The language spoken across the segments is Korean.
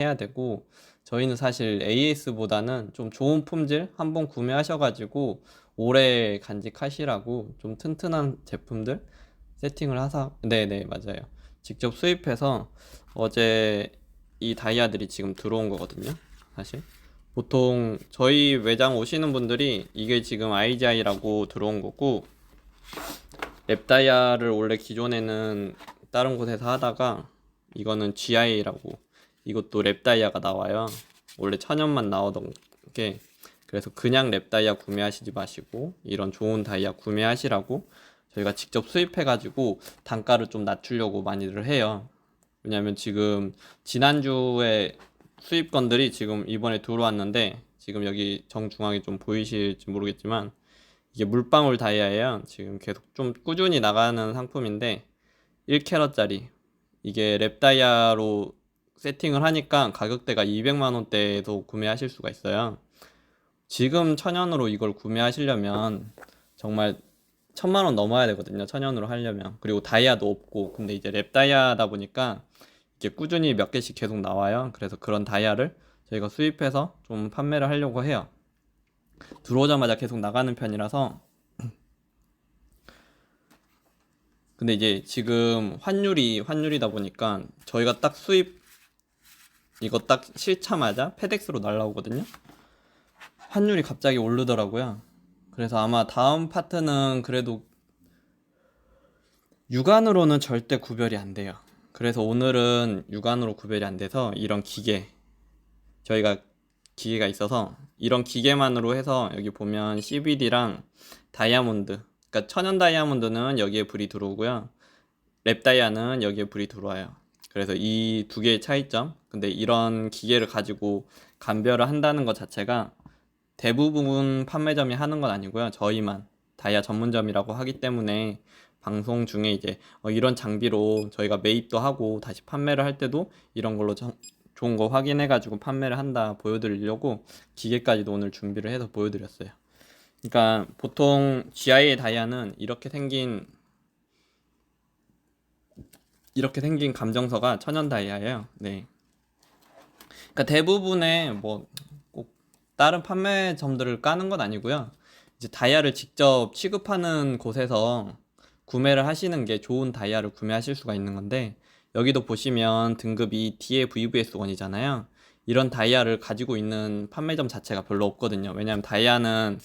해야 되고, 저희는 사실 AS보다는 좀 좋은 품질 한번 구매하셔가지고 오래 간직하시라고 좀 튼튼한 제품들 세팅을 하사. 네네, 맞아요. 직접 수입해서 어제 이 다이아들이 지금 들어온 거거든요, 사실. 보통 저희 매장 오시는 분들이 이게 지금 IGI라고 들어온 거고, 랩다이아를 원래 기존에는 다른 곳에서 하다가 이거는 GI라고, 이것도 랩다이아가 나와요. 원래 천연만 나오던 게. 그래서 그냥 랩다이아 구매하시지 마시고 이런 좋은 다이아 구매하시라고 저희가 직접 수입해가지고 단가를 좀 낮추려고 많이들 해요. 왜냐면 지금 지난주에 수입건들이 지금 이번에 들어왔는데, 지금 여기 정중앙에 좀 보이실지 모르겠지만 이게 물방울 다이아예요. 지금 계속 좀 꾸준히 나가는 상품인데 1캐럿짜리, 이게 랩 다이아로 세팅을 하니까 가격대가 200만 원대에도 구매하실 수가 있어요. 지금 천연으로 이걸 구매하시려면 정말 1000만 원 넘어야 되거든요, 천연으로 하려면. 그리고 다이아도 없고. 근데 이제 랩 다이아다 보니까 이게 꾸준히 몇 개씩 계속 나와요. 그래서 그런 다이아를 저희가 수입해서 좀 판매를 하려고 해요. 들어오자마자 계속 나가는 편이라서. 근데 이제 지금 환율이다 보니까 저희가 딱 수입 이거 딱 실자마자 페덱스로 날라오거든요. 환율이 갑자기 오르더라고요. 그래서 아마 다음 파트는 그래도 육안으로는 절대 구별이 안 돼요. 그래서 오늘은 육안으로 구별이 안 돼서 이런 저희가 기계가 있어서 이런 기계만으로 해서, 여기 보면 CVD랑 다이아몬드, 그러니까 천연 다이아몬드는 여기에 불이 들어오고요, 랩 다이아는 여기에 불이 들어와요. 그래서 이 두 개의 차이점. 근데 이런 기계를 가지고 감별을 한다는 것 자체가 대부분 판매점이 하는 건 아니고요, 저희만 다이아 전문점이라고 하기 때문에 방송 중에 이제 이런 장비로 저희가 매입도 하고 다시 판매를 할 때도 이런 걸로 좋은 거 확인해 가지고 판매를 한다 보여드리려고 기계까지도 오늘 준비를 해서 보여드렸어요. 그러니까 보통 GI의 다이아는 이렇게 생긴 감정서가 천연 다이아예요. 네. 그러니까 대부분의 뭐 꼭 다른 판매점들을 까는 건 아니고요, 이제 다이아를 직접 취급하는 곳에서 구매를 하시는 게 좋은 다이아를 구매하실 수가 있는 건데, 여기도 보시면 등급이 DA VVS1이잖아요. 이런 다이아를 가지고 있는 판매점 자체가 별로 없거든요. 왜냐하면 다이아는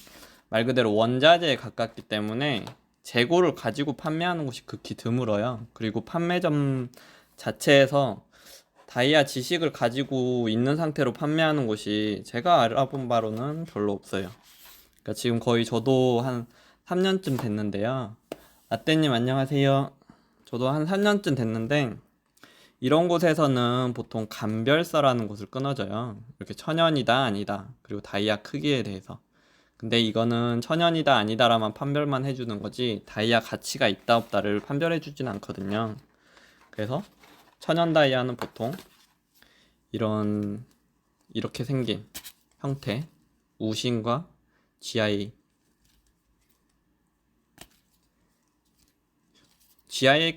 말 그대로 원자재에 가깝기 때문에 재고를 가지고 판매하는 곳이 극히 드물어요. 그리고 판매점 자체에서 다이아 지식을 가지고 있는 상태로 판매하는 곳이 제가 알아본 바로는 별로 없어요. 그러니까 지금 거의 저도 한 3년쯤 됐는데요. 아떼님 안녕하세요. 저도 한 3년쯤 됐는데 이런 곳에서는 보통 감별서라는 곳을 끊어줘요. 이렇게 천연이다 아니다, 그리고 다이아 크기에 대해서. 근데 이거는 천연이다 아니다라만 판별만 해주는 거지 다이아 가치가 있다 없다를 판별해주진 않거든요. 그래서 천연 다이아는 보통 이렇게 생긴 형태, 우신과 GIA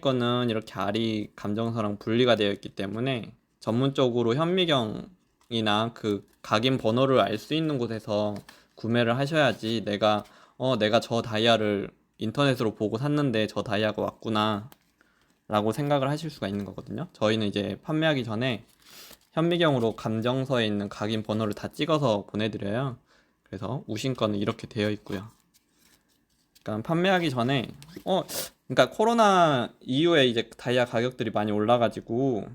거는 이렇게 알이 감정서랑 분리가 되어 있기 때문에 전문적으로 현미경이나 그 각인 번호를 알 수 있는 곳에서 구매를 하셔야지, 내가 저 다이아를 인터넷으로 보고 샀는데 저 다이아가 왔구나 라고 생각을 하실 수가 있는 거거든요. 저희는 이제 판매하기 전에 현미경으로 감정서에 있는 각인 번호를 다 찍어서 보내드려요. 그래서 우신 거는 이렇게 되어 있고요. 그러니까 판매하기 전에 그러니까 코로나 이후에 이제 다이아 가격들이 많이 올라가지고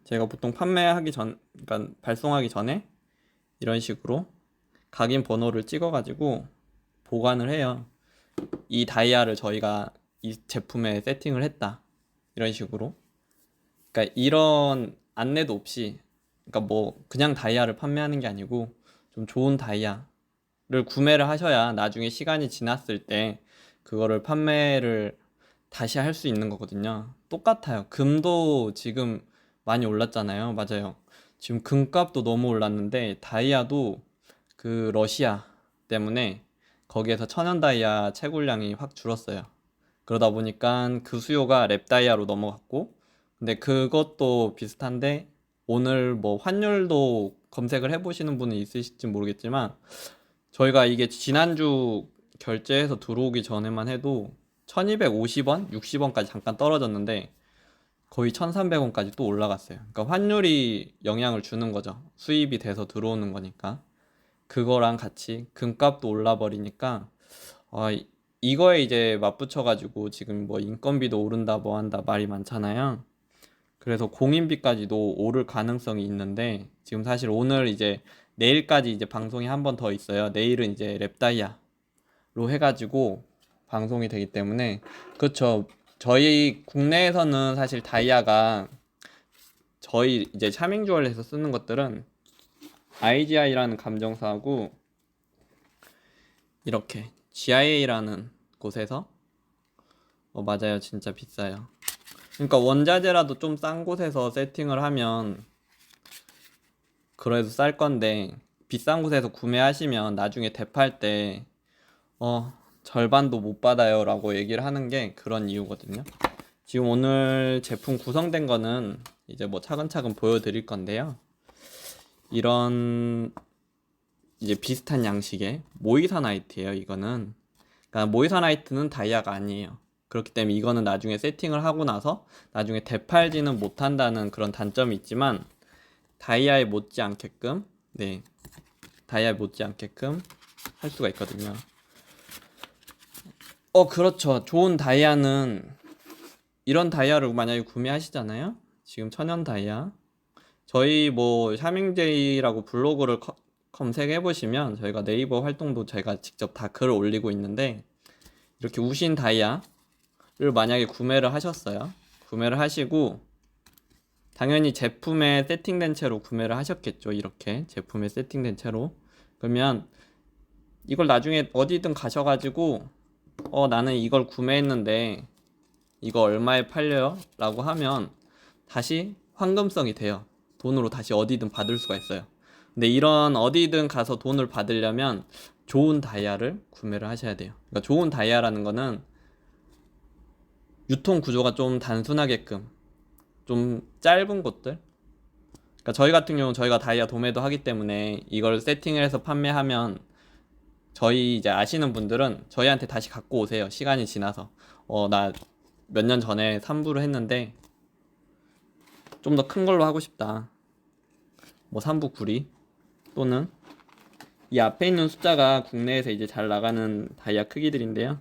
제가 보통 그러니까 발송하기 전에 이런 식으로 각인 번호를 찍어가지고 보관을 해요. 이 다이아를 저희가 이 제품에 세팅을 했다, 이런 식으로. 그러니까 이런 안내도 없이, 그러니까 뭐 그냥 다이아를 판매하는 게 아니고 좀 좋은 다이아를 구매를 하셔야 나중에 시간이 지났을 때 그거를 판매를 다시 할 수 있는 거거든요. 똑같아요. 금도 지금 많이 올랐잖아요. 맞아요. 지금 금값도 너무 올랐는데 다이아도 그 러시아 때문에 거기에서 천연 다이아 채굴량이 확 줄었어요. 그러다 보니까 그 수요가 랩 다이아로 넘어갔고, 근데 그것도 비슷한데 오늘 뭐 환율도 검색을 해보시는 분은 있으실지 모르겠지만 저희가 이게 지난주 결제해서 들어오기 전에만 해도 1250원, 60원까지 잠깐 떨어졌는데 거의 1300원까지 또 올라갔어요. 그러니까 환율이 영향을 주는 거죠. 수입이 돼서 들어오는 거니까. 그거랑 같이 금값도 올라 버리니까 이거에 이제 맞붙여가지고 지금 뭐 인건비도 오른다 뭐 한다 말이 많잖아요. 그래서 공인비까지도 오를 가능성이 있는데 지금 사실 오늘 이제 내일까지 이제 방송이 한 번 더 있어요. 내일은 이제 랩다이아로 해가지고 방송이 되기 때문에 그렇죠. 저희 국내에서는 사실 다이아가 저희 이제 차밍주얼에서 쓰는 것들은 IGI라는 감정사하고 이렇게 GIA라는 곳에서 맞아요. 진짜 비싸요. 그러니까 원자재라도 좀 싼 곳에서 세팅을 하면 그래도 쌀 건데 비싼 곳에서 구매하시면 나중에 대파할 때 절반도 못 받아요 라고 얘기를 하는 게 그런 이유거든요. 지금 오늘 제품 구성된 거는 이제 뭐 차근차근 보여드릴 건데요. 이런 이제 비슷한 양식의 모이사나이트예요. 이거는 그러니까 모이사나이트는 다이아가 아니에요. 그렇기 때문에 이거는 나중에 세팅을 하고 나서 나중에 되팔지는 못한다는 그런 단점이 있지만 다이아에 못지않게끔 다이아에 못지않게끔 할 수가 있거든요. 그렇죠. 좋은 다이아는 이런 다이아를 만약에 구매하시잖아요. 지금 천연 다이아 저희 뭐 샤밍제이라고 블로그를 검색해 보시면 저희가 네이버 활동도 제가 직접 다 글을 올리고 있는데 이렇게 우신 다이아를 만약에 구매를 하셨어요. 구매를 하시고 당연히 제품에 세팅된 채로 구매를 하셨겠죠. 이렇게 제품에 세팅된 채로. 그러면 이걸 나중에 어디든 가셔가지고 나는 이걸 구매했는데 이거 얼마에 팔려요? 라고 하면 다시 황금성이 돼요. 돈으로 다시 어디든 받을 수가 있어요. 근데 이런 어디든 가서 돈을 받으려면 좋은 다이아를 구매를 하셔야 돼요. 그러니까 좋은 다이아라는 거는 유통 구조가 좀 단순하게끔 좀 짧은 곳들. 그러니까 저희 같은 경우는 저희가 다이아 도매도 하기 때문에 이걸 세팅을 해서 판매하면 저희 이제 아시는 분들은 저희한테 다시 갖고 오세요. 시간이 지나서 나 몇 년 전에 3부를 했는데 좀 더 큰 걸로 하고 싶다. 뭐 3부 구리 또는 이 앞에 있는 숫자가 국내에서 이제 잘 나가는 다이아 크기들인데요.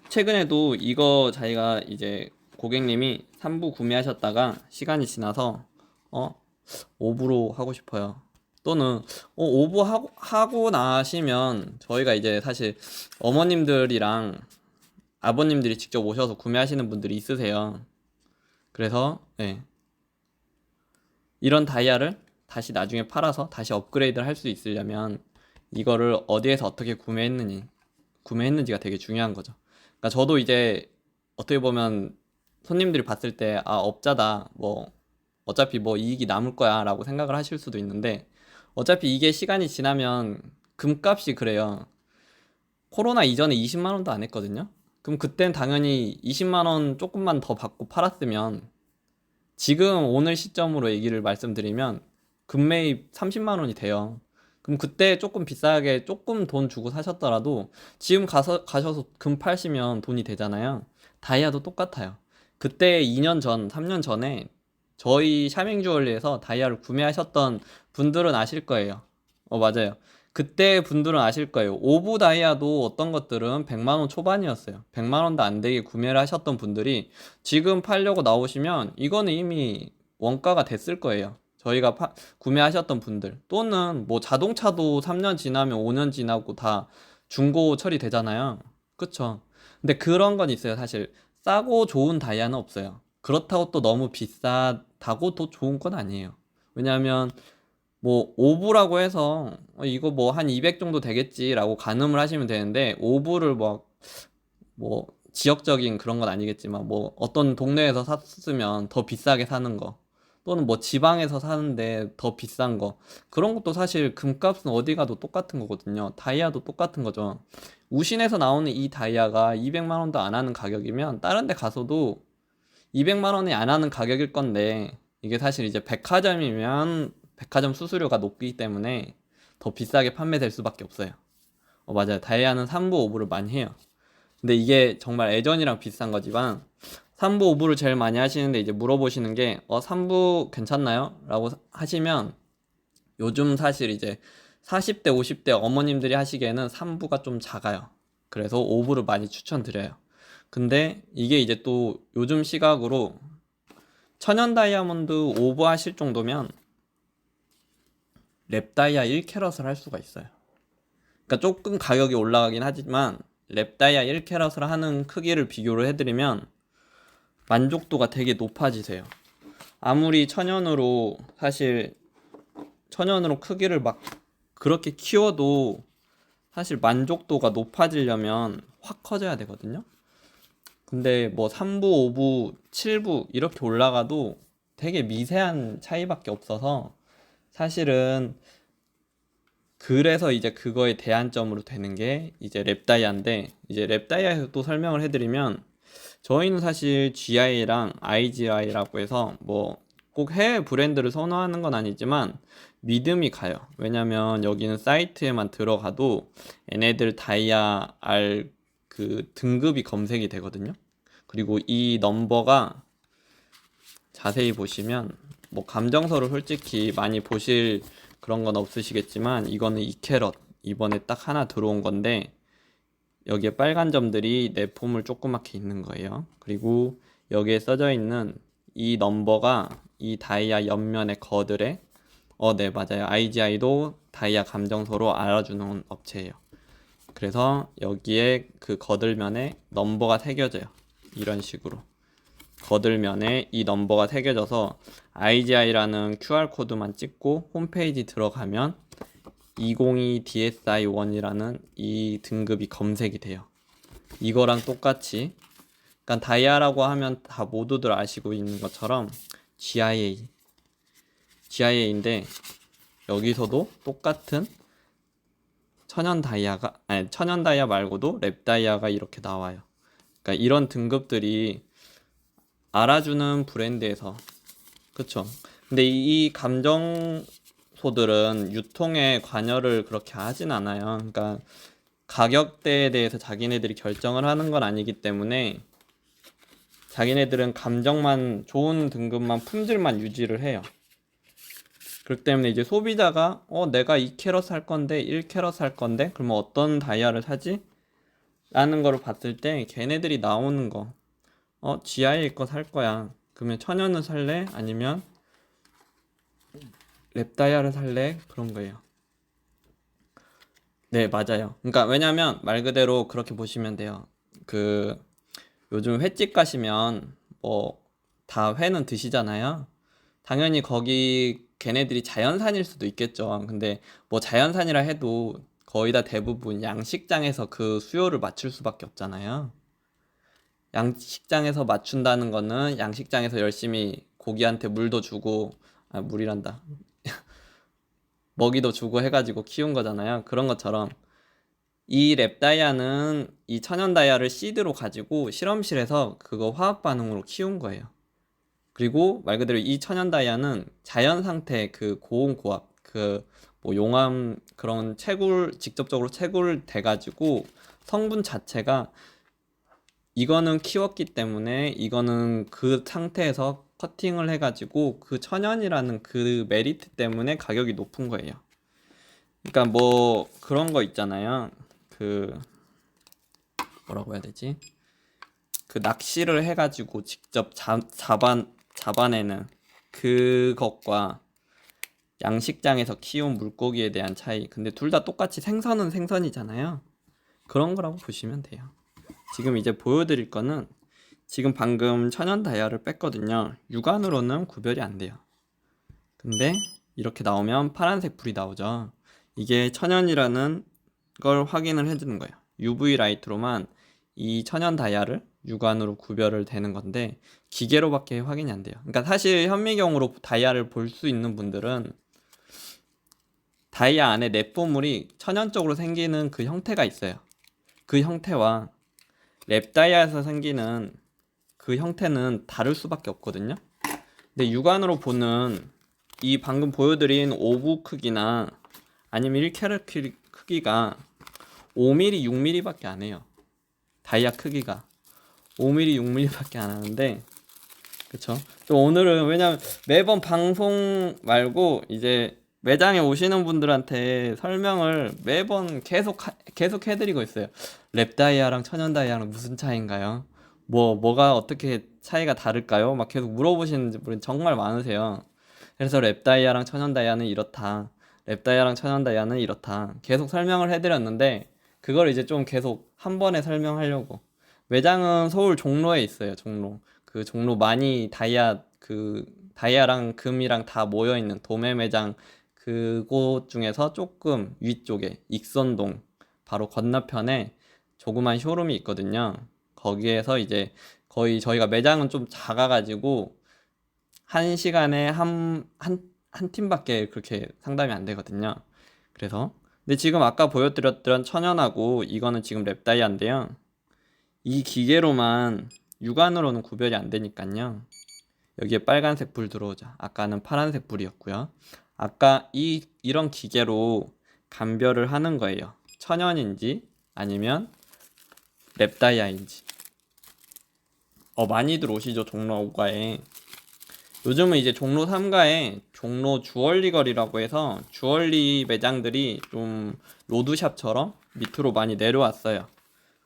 최근에도 이거 자기가 이제 고객님이 3부 구매하셨다가 시간이 지나서 5부로 하고 싶어요. 또는 5부 하고 나시면 저희가 이제 사실 어머님들이랑 아버님들이 직접 오셔서 구매하시는 분들이 있으세요. 그래서 이런 다이아를 다시 나중에 팔아서 다시 업그레이드를 할 수 있으려면 이거를 어디에서 어떻게 구매했는지가 되게 중요한 거죠. 그러니까 저도 이제 어떻게 보면 손님들이 봤을 때 업자다 뭐 어차피 뭐 이익이 남을 거야 라고 생각을 하실 수도 있는데 어차피 이게 시간이 지나면 금값이 그래요. 코로나 이전에 20만 원도 안 했거든요. 그럼 그땐 당연히 20만 원 조금만 더 받고 팔았으면 지금 오늘 시점으로 얘기를 말씀드리면 금매입 30만 원이 돼요. 그럼 그때 조금 비싸게 조금 돈 주고 사셨더라도 지금 가셔서 금 팔시면 돈이 되잖아요. 다이아도 똑같아요. 그때 2년 전, 3년 전에 저희 샤밍주얼리에서 다이아를 구매하셨던 분들은 아실 거예요. 맞아요. 그때 분들은 아실 거예요. 오브 다이아도 어떤 것들은 100만 원 초반이었어요. 100만 원도 안 되게 구매를 하셨던 분들이 지금 팔려고 나오시면 이거는 이미 원가가 됐을 거예요. 저희가 구매하셨던 분들 또는 뭐 자동차도 3년 지나면 5년 지나고 다 중고 처리되잖아요. 그쵸? 근데 그런 건 있어요. 사실 싸고 좋은 다이아는 없어요. 그렇다고 또 너무 비싸다고 더 좋은 건 아니에요. 왜냐하면 뭐 오브라고 해서 이거 뭐 한 200 정도 되겠지라고 가늠을 하시면 되는데 오브를 뭐 지역적인 그런 건 아니겠지만 뭐 어떤 동네에서 샀으면 더 비싸게 사는 거 또는 뭐 지방에서 사는데 더 비싼 거, 그런 것도 사실 금값은 어디 가도 똑같은 거거든요. 다이아도 똑같은 거죠. 우신에서 나오는 이 다이아가 200만 원도 안 하는 가격이면 다른 데 가서도 200만 원이 안 하는 가격일 건데, 이게 사실 이제 백화점이면 백화점 수수료가 높기 때문에 더 비싸게 판매될 수밖에 없어요. 맞아요. 다이아는 3부 5부를 많이 해요. 근데 이게 정말 예전이랑 비슷한 거지만 3부 5부를 제일 많이 하시는데, 이제 물어보시는 게 3부 괜찮나요? 라고 하시면, 요즘 사실 이제 40대 50대 어머님들이 하시기에는 3부가 좀 작아요. 그래서 5부를 많이 추천드려요. 근데 이게 이제 또 요즘 시각으로 천연 다이아몬드 5부 하실 정도면 랩 다이아 1캐럿을 할 수가 있어요. 그러니까 조금 가격이 올라가긴 하지만 랩 다이아 1캐럿을 하는 크기를 비교를 해드리면 만족도가 되게 높아지세요. 아무리 천연으로, 사실 천연으로 크기를 막 그렇게 키워도 사실 만족도가 높아지려면 확 커져야 되거든요. 근데 뭐 3부, 5부, 7부 이렇게 올라가도 되게 미세한 차이밖에 없어서, 사실은 그래서 이제 그거의 대안점으로 되는 게 이제 랩다이아인데, 이제 랩다이아에서 또 설명을 해드리면, 저희는 사실 GI랑 IGI라고 해서 뭐 꼭 해외 브랜드를 선호하는 건 아니지만 믿음이 가요. 왜냐면 여기는 사이트에만 들어가도 얘네들 다이아 R 그 등급이 검색이 되거든요. 그리고 이 넘버가 자세히 보시면, 뭐 감정서를 솔직히 많이 보실 그런 건 없으시겠지만, 이거는 2캐럿 이번에 딱 하나 들어온 건데, 여기에 빨간 점들이 내 폼을 조그맣게 있는 거예요. 그리고 여기에 써져 있는 이 넘버가 이 다이아 옆면의 거들에, 네, 맞아요. IGI도 다이아 감정서로 알아주는 업체예요. 그래서 여기에 그 거들면에 넘버가 새겨져요. 이런 식으로 거들면에 이 넘버가 새겨져서 IGI라는 QR코드만 찍고 홈페이지 들어가면 202 DSI1이라는 이 등급이 검색이 돼요. 이거랑 똑같이, 그러니까 다이아라고 하면 다 모두들 아시고 있는 것처럼 GIA인데, 여기서도 똑같은 천연 다이아 말고도 랩 다이아가 이렇게 나와요. 그러니까 이런 등급들이 알아주는 브랜드에서, 그쵸? 근데 이 감정소들은 유통에 관여를 그렇게 하진 않아요. 그러니까 가격대에 대해서 자기네들이 결정을 하는 건 아니기 때문에, 자기네들은 감정만, 좋은 등급만, 품질만 유지를 해요. 그렇기 때문에 이제 소비자가 내가 2캐럿 살 건데 1캐럿 살 건데 그러면 어떤 다이아를 사지? 라는 거를 봤을 때 걔네들이 나오는 거, GIA 거 살 거야. 그러면 천연을 살래? 아니면 랩 다이아를 살래? 그런 거예요. 네, 맞아요. 그러니까 왜냐면 말 그대로 그렇게 보시면 돼요. 그 요즘 횟집 가시면 뭐 다 회는 드시잖아요. 당연히 거기 걔네들이 자연산일 수도 있겠죠. 근데 뭐 자연산이라 해도 거의 다 대부분 양식장에서 그 수요를 맞출 수밖에 없잖아요. 양식장에서 맞춘다는 거는 양식장에서 열심히 고기한테 물도 주고, 물이란다. 먹이도 주고 해가지고 키운 거잖아요. 그런 것처럼 이 랩다이아는 이 천연 다이아를 씨드로 가지고 실험실에서 그거 화학 반응으로 키운 거예요. 그리고 말 그대로 이 천연 다이아는 자연 상태 그 고온 고압, 그 뭐 용암 그런 직접적으로 채굴 돼가지고 성분 자체가, 이거는 키웠기 때문에 이거는 그 상태에서 커팅을 해가지고 그 천연이라는 그 메리트 때문에 가격이 높은 거예요. 그러니까 뭐 그런 거 있잖아요. 그 뭐라고 해야 되지? 그 낚시를 해가지고 직접 잡아내는 그것과 양식장에서 키운 물고기에 대한 차이. 근데 둘 다 똑같이 생선은 생선이잖아요. 그런 거라고 보시면 돼요. 지금 이제 보여드릴 거는, 지금 방금 천연 다이아를 뺐거든요. 육안으로는 구별이 안 돼요. 근데 이렇게 나오면 파란색 불이 나오죠. 이게 천연이라는 걸 확인을 해주는 거예요. UV 라이트로만 이 천연 다이아를 육안으로 구별을 되는 건데 기계로밖에 확인이 안 돼요. 그러니까 사실 현미경으로 다이아를 볼 수 있는 분들은 다이아 안에 내포물이 천연적으로 생기는 그 형태가 있어요. 그 형태와 랩 다이아에서 생기는 그 형태는 다를 수밖에 없거든요. 근데 육안으로 보는 이 방금 보여드린 오브 크기나 아니면 1캐럿 크기가 5mm, 6mm밖에 안 해요. 다이아 크기가 5mm, 6mm밖에 안 하는데, 그쵸? 또 오늘은 왜냐면 매번 방송 말고 이제 매장에 오시는 분들한테 설명을 매번 계속 해드리고 있어요. 랩 다이아랑 천연 다이아랑 무슨 차이인가요? 뭐가 어떻게 차이가 다를까요? 막 계속 물어보시는 분이 정말 많으세요. 그래서 랩 다이아랑 천연 다이아는 이렇다. 랩 다이아랑 천연 다이아는 이렇다. 계속 설명을 해드렸는데 그걸 이제 좀 계속 한 번에 설명하려고. 매장은 서울 종로에 있어요. 종로. 그 종로 많이 다이아랑 금이랑 다 모여 있는 도매 매장 그곳 중에서 조금 위쪽에 익선동 바로 건너편에 조그만 쇼룸이 있거든요. 거기에서 이제 거의 저희가 매장은 좀 작아가지고 한 시간에 한 팀밖에 그렇게 상담이 안 되거든요. 그래서 근데 지금 아까 보여드렸던 천연하고 이거는 지금 랩다이아인데요. 이 기계로만 육안으로는 구별이 안 되니까요. 여기에 빨간색 불 들어오죠. 아까는 파란색 불이었고요. 아까 이런 기계로 감별을 하는 거예요. 천연인지 아니면 랩다이아인지. 많이들 오시죠, 종로 5가에. 요즘은 이제 종로 3가에 종로 주얼리 거리라고 해서 주얼리 매장들이 좀 로드샵처럼 밑으로 많이 내려왔어요.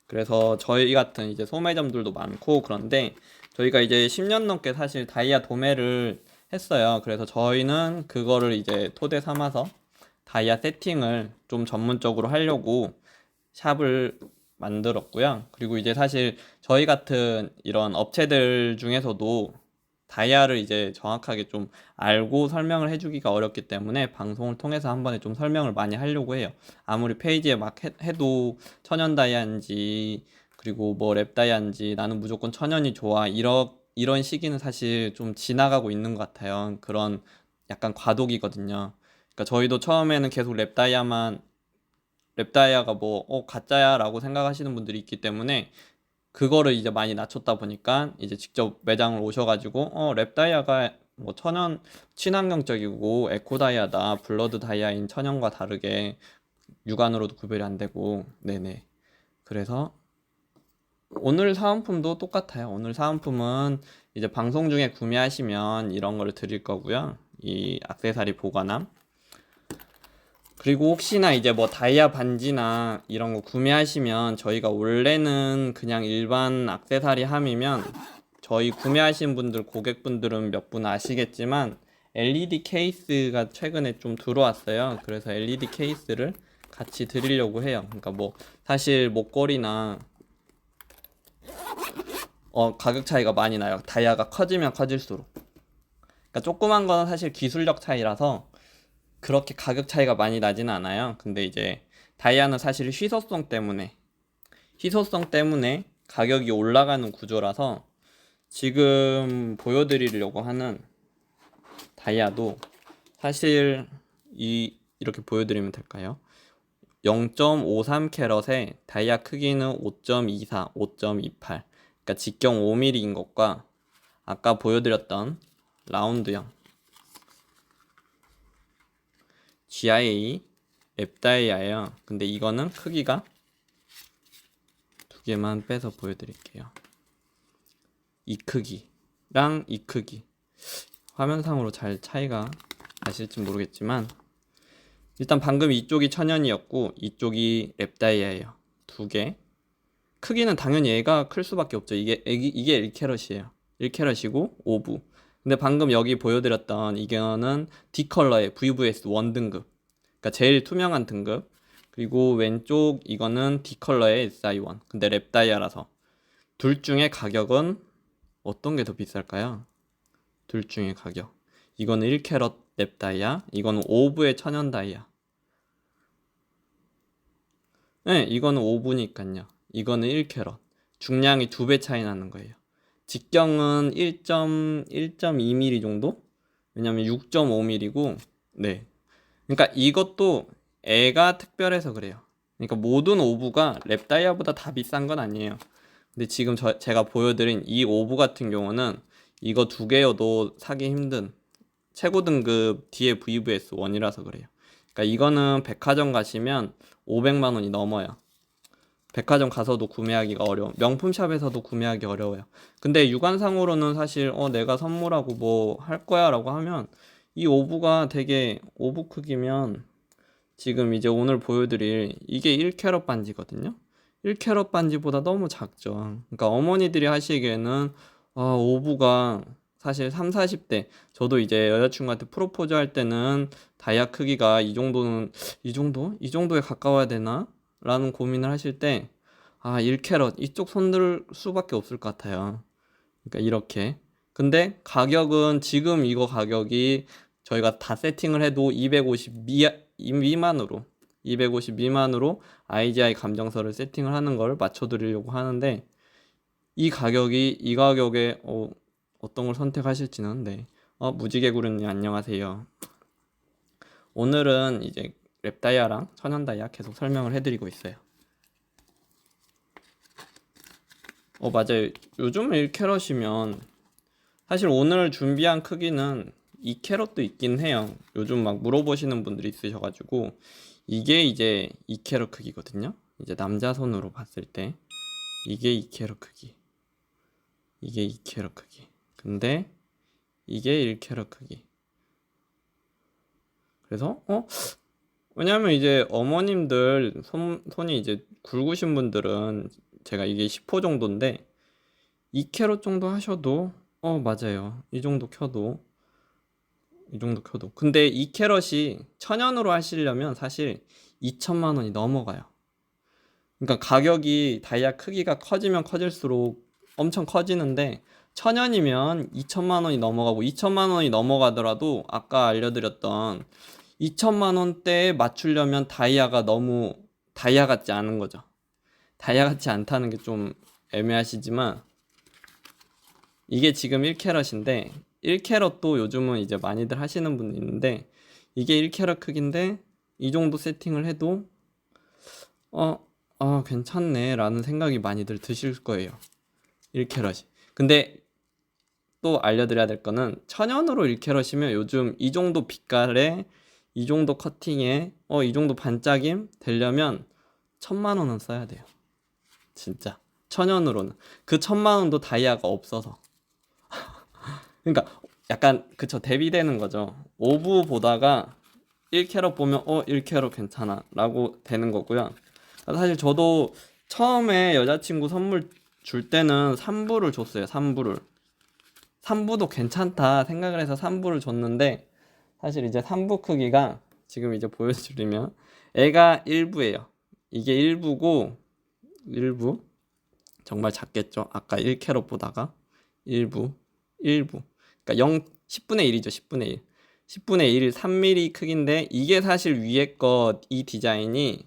그래서 저희 같은 이제 소매점들도 많고 그런데 저희가 이제 10년 넘게 사실 다이아 도매를 했어요. 그래서 저희는 그거를 이제 토대 삼아서 다이아 세팅을 좀 전문적으로 하려고 샵을 만들었고요. 그리고 이제 사실 저희 같은 이런 업체들 중에서도 다이아를 이제 정확하게 좀 알고 설명을 해주기가 어렵기 때문에 방송을 통해서 한 번에 좀 설명을 많이 하려고 해요. 아무리 페이지에 막 해도 천연 다이아인지 그리고 뭐 랩 다이아인지 나는 무조건 천연이 좋아 이런 시기는 사실 좀 지나가고 있는 것 같아요. 그런 약간 과도기거든요. 그러니까 저희도 처음에는 계속 랩다이아가 뭐 가짜야 라고 생각하시는 분들이 있기 때문에 그거를 이제 많이 낮췄다 보니까 이제 직접 매장을 오셔가지고 랩다이아가 뭐 천연 친환경적이고 에코다이아다 블러드 다이아인 천연과 다르게 육안으로도 구별이 안 되고 네네. 그래서 오늘 사은품도 똑같아요. 오늘 사은품은 이제 방송 중에 구매하시면 이런 거를 드릴 거고요. 이 액세서리 보관함. 그리고 혹시나 이제 뭐 다이아 반지나 이런 거 구매하시면 저희가 원래는 그냥 일반 액세서리 함이면 저희 구매하신 분들 고객분들은 몇 분 아시겠지만 LED 케이스가 최근에 좀 들어왔어요. 그래서 LED 케이스를 같이 드리려고 해요. 그러니까 뭐 사실 목걸이나 가격 차이가 많이 나요. 다이아가 커지면 커질수록. 그러니까 조그만 거는 사실 기술력 차이라서 그렇게 가격 차이가 많이 나지는 않아요. 근데 이제 다이아는 사실 희소성 때문에 가격이 올라가는 구조라서 지금 보여드리려고 하는 다이아도 사실 이렇게 보여드리면 될까요? 0.53캐럿에 다이아 크기는 5.24, 5.28 그러니까 직경 5mm인 것과 아까 보여드렸던 라운드형 GIA 랩다이아예요. 근데 이거는 크기가 두 개만 빼서 보여드릴게요. 이 크기랑 이 크기 화면상으로 잘 차이가 나실지 모르겠지만 일단 방금 이쪽이 천연이었고 이쪽이 랩다이아예요. 두 개. 크기는 당연히 얘가 클 수밖에 없죠. 이게 1캐럿이에요. 1캐럿이고 오브. 근데 방금 여기 보여드렸던 이거는 D컬러의 VVS 1등급. 그러니까 제일 투명한 등급. 그리고 왼쪽 이거는 D컬러의 SI1. 근데 랩다이아라서 둘 중에 가격은 어떤 게 더 비쌀까요? 둘 중에 가격. 이거는 1캐럿 랩다이아, 이거는 오브의 천연 다이아. 네, 이거는 오브니까요. 이거는 1캐럿. 중량이 2배 차이 나는 거예요. 직경은 1.2mm 정도? 왜냐면 6.5mm고, 네. 그러니까 이것도 애가 특별해서 그래요. 그러니까 모든 오브가 랩 다이아보다 다 비싼 건 아니에요. 근데 지금 제가 보여드린 이 오브 같은 경우는 이거 2개여도 사기 힘든 최고 등급 뒤에 VVS 1이라서 그래요. 그러니까 이거는 백화점 가시면 500만 원이 넘어요. 백화점 가서도 구매하기가 어려워. 명품샵에서도 구매하기 어려워요. 근데 육안상으로는 사실 내가 선물하고 뭐 할 거야 라고 하면 이 오브가 되게 오브 크기면 지금 이제 오늘 보여드릴 이게 1캐럿 반지거든요. 1캐럿 반지보다 너무 작죠. 그러니까 어머니들이 하시기에는 오브가 사실 3, 40대 저도 이제 여자친구한테 프로포즈 할 때는 다이아 크기가 이 정도는 이 정도에 가까워야 되나? 라는 고민을 하실 때 1캐럿 이쪽 손들 수밖에 없을 것 같아요. 그러니까 이렇게. 근데 가격은 지금 이거 가격이 저희가 다 세팅을 해도 250 미만으로 250 미만으로 IGI 감정서를 세팅을 하는 걸 맞춰 드리려고 하는데 이 가격에 어떤 걸 선택하실지는 네. 무지개구름님 안녕하세요. 오늘은 이제 랩다이아랑 천연다이아 계속 설명을 해드리고 있어요. 맞아요. 요즘 1캐럿이면 사실 오늘 준비한 크기는 2캐럿도 있긴 해요. 요즘 막 물어보시는 분들이 있으셔가지고 이게 이제 2캐럿 크기거든요. 이제 남자 손으로 봤을 때 이게 2캐럿 크기, 이게 2캐럿 크기. 근데 이게 1캐럿 크기. 그래서 왜냐면 이제 어머님들 손이 이제 굵으신 분들은 제가 이게 10호 정도인데 2캐럿 정도 하셔도 맞아요. 이 정도 켜도 근데 2캐럿이 천연으로 하시려면 사실 2천만 원이 넘어가요. 그러니까 가격이 다이아 크기가 커지면 커질수록 엄청 커지는데 천연이면 2천만 원이 넘어가고 2천만 원이 넘어가더라도 아까 알려드렸던 2천만 원대에 맞추려면 다이아가 너무 다이아 같지 않은 거죠. 다이아 같지 않다는 게 좀 애매하시지만 이게 지금 1캐럿인데 1캐럿도 요즘은 이제 많이들 하시는 분이 있는데 이게 1캐럿 크기인데 이 정도 세팅을 해도 괜찮네 라는 생각이 많이들 드실 거예요. 1캐럿이. 근데 또 알려드려야 될 거는 천연으로 1캐럿이면 요즘 이 정도 빛깔에 이 정도 커팅에 이 정도 반짝임 되려면 1,000만 원은 써야 돼요. 진짜 천연으로는 그 1,000만 원도 다이아가 없어서 그러니까 약간 그쵸 대비되는 거죠. 오브 보다가 1캐럿 보면 1캐럿 괜찮아 라고 되는 거고요. 사실 저도 처음에 여자친구 선물 줄 때는 3부를 줬어요. 3부도 괜찮다 생각을 해서 3부를 줬는데 사실 이제 3부 크기가 지금 이제 보여드리면 애가 1부예요. 이게 1부고 1부 정말 작겠죠. 아까 1캐럿 보다가 1부 그러니까 10분의 1이죠. 10분의 1 10분의 1 3mm 크기인데 이게 사실 위에 거 이 디자인이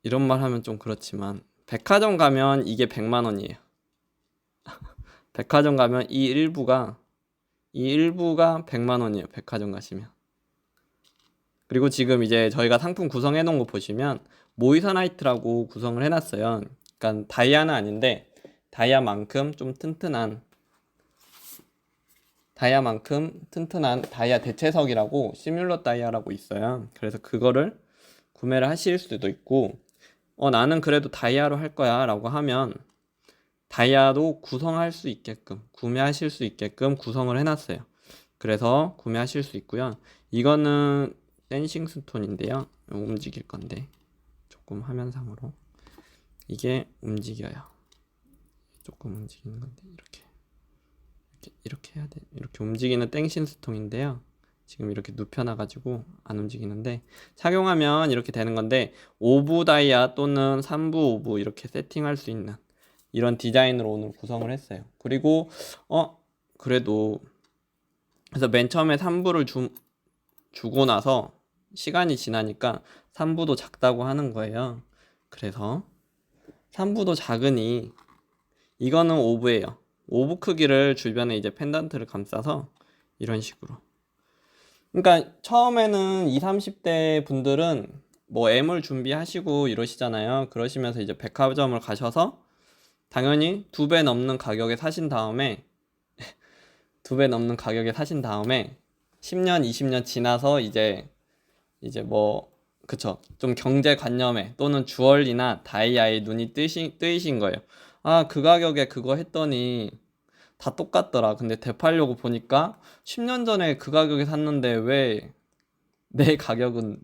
이런 말 하면 좀 그렇지만 백화점 가면 이게 100만 원이에요. 백화점 가면 이 일부가 100만 원이에요. 백화점 가시면. 그리고 지금 이제 저희가 상품 구성해 놓은 거 보시면 모이서나이트라고 구성을 해 놨어요. 그러니까 다이아는 아닌데 다이아만큼 튼튼한 다이아 대체석이라고 시뮬러 다이아라고 있어요. 그래서 그거를 구매를 하실 수도 있고 나는 그래도 다이아로 할 거야 라고 하면 다이아도 구성할 수 있게끔 구매하실 수 있게끔 구성을 해놨어요. 그래서 구매하실 수 있고요. 이거는 댄싱 스톤인데요. 움직일 건데 조금 화면상으로 이게 움직여요. 조금 움직이는 건데 이렇게 해야 돼. 이렇게 움직이는 땡신 스톤인데요. 지금 이렇게 눕혀놔가지고 안 움직이는데 착용하면 이렇게 되는 건데 5부 다이아 또는 3부 5부 이렇게 세팅할 수 있는 이런 디자인으로 오늘 구성을 했어요. 그리고 그래도 그래서 맨 처음에 3부를 주고 나서 시간이 지나니까 3부도 작다고 하는 거예요. 그래서 3부도 작으니 이거는 5부예요. 5부 크기를 주변에 이제 펜던트를 감싸서 이런 식으로. 그러니까 처음에는 20, 30대 분들은 뭐 M을 준비하시고 이러시잖아요. 그러시면서 이제 백화점을 가셔서 당연히 2배 넘는 가격에 사신 다음에 2배 넘는 가격에 사신 다음에 10년, 20년 지나서 이제 뭐 그쵸, 좀 경제관념에 또는 주얼리나 다이아에 눈이 뜨이신 거예요. 아, 그 가격에 그거 했더니 다 똑같더라. 근데 되팔려고 보니까 10년 전에 그 가격에 샀는데 왜 내 가격은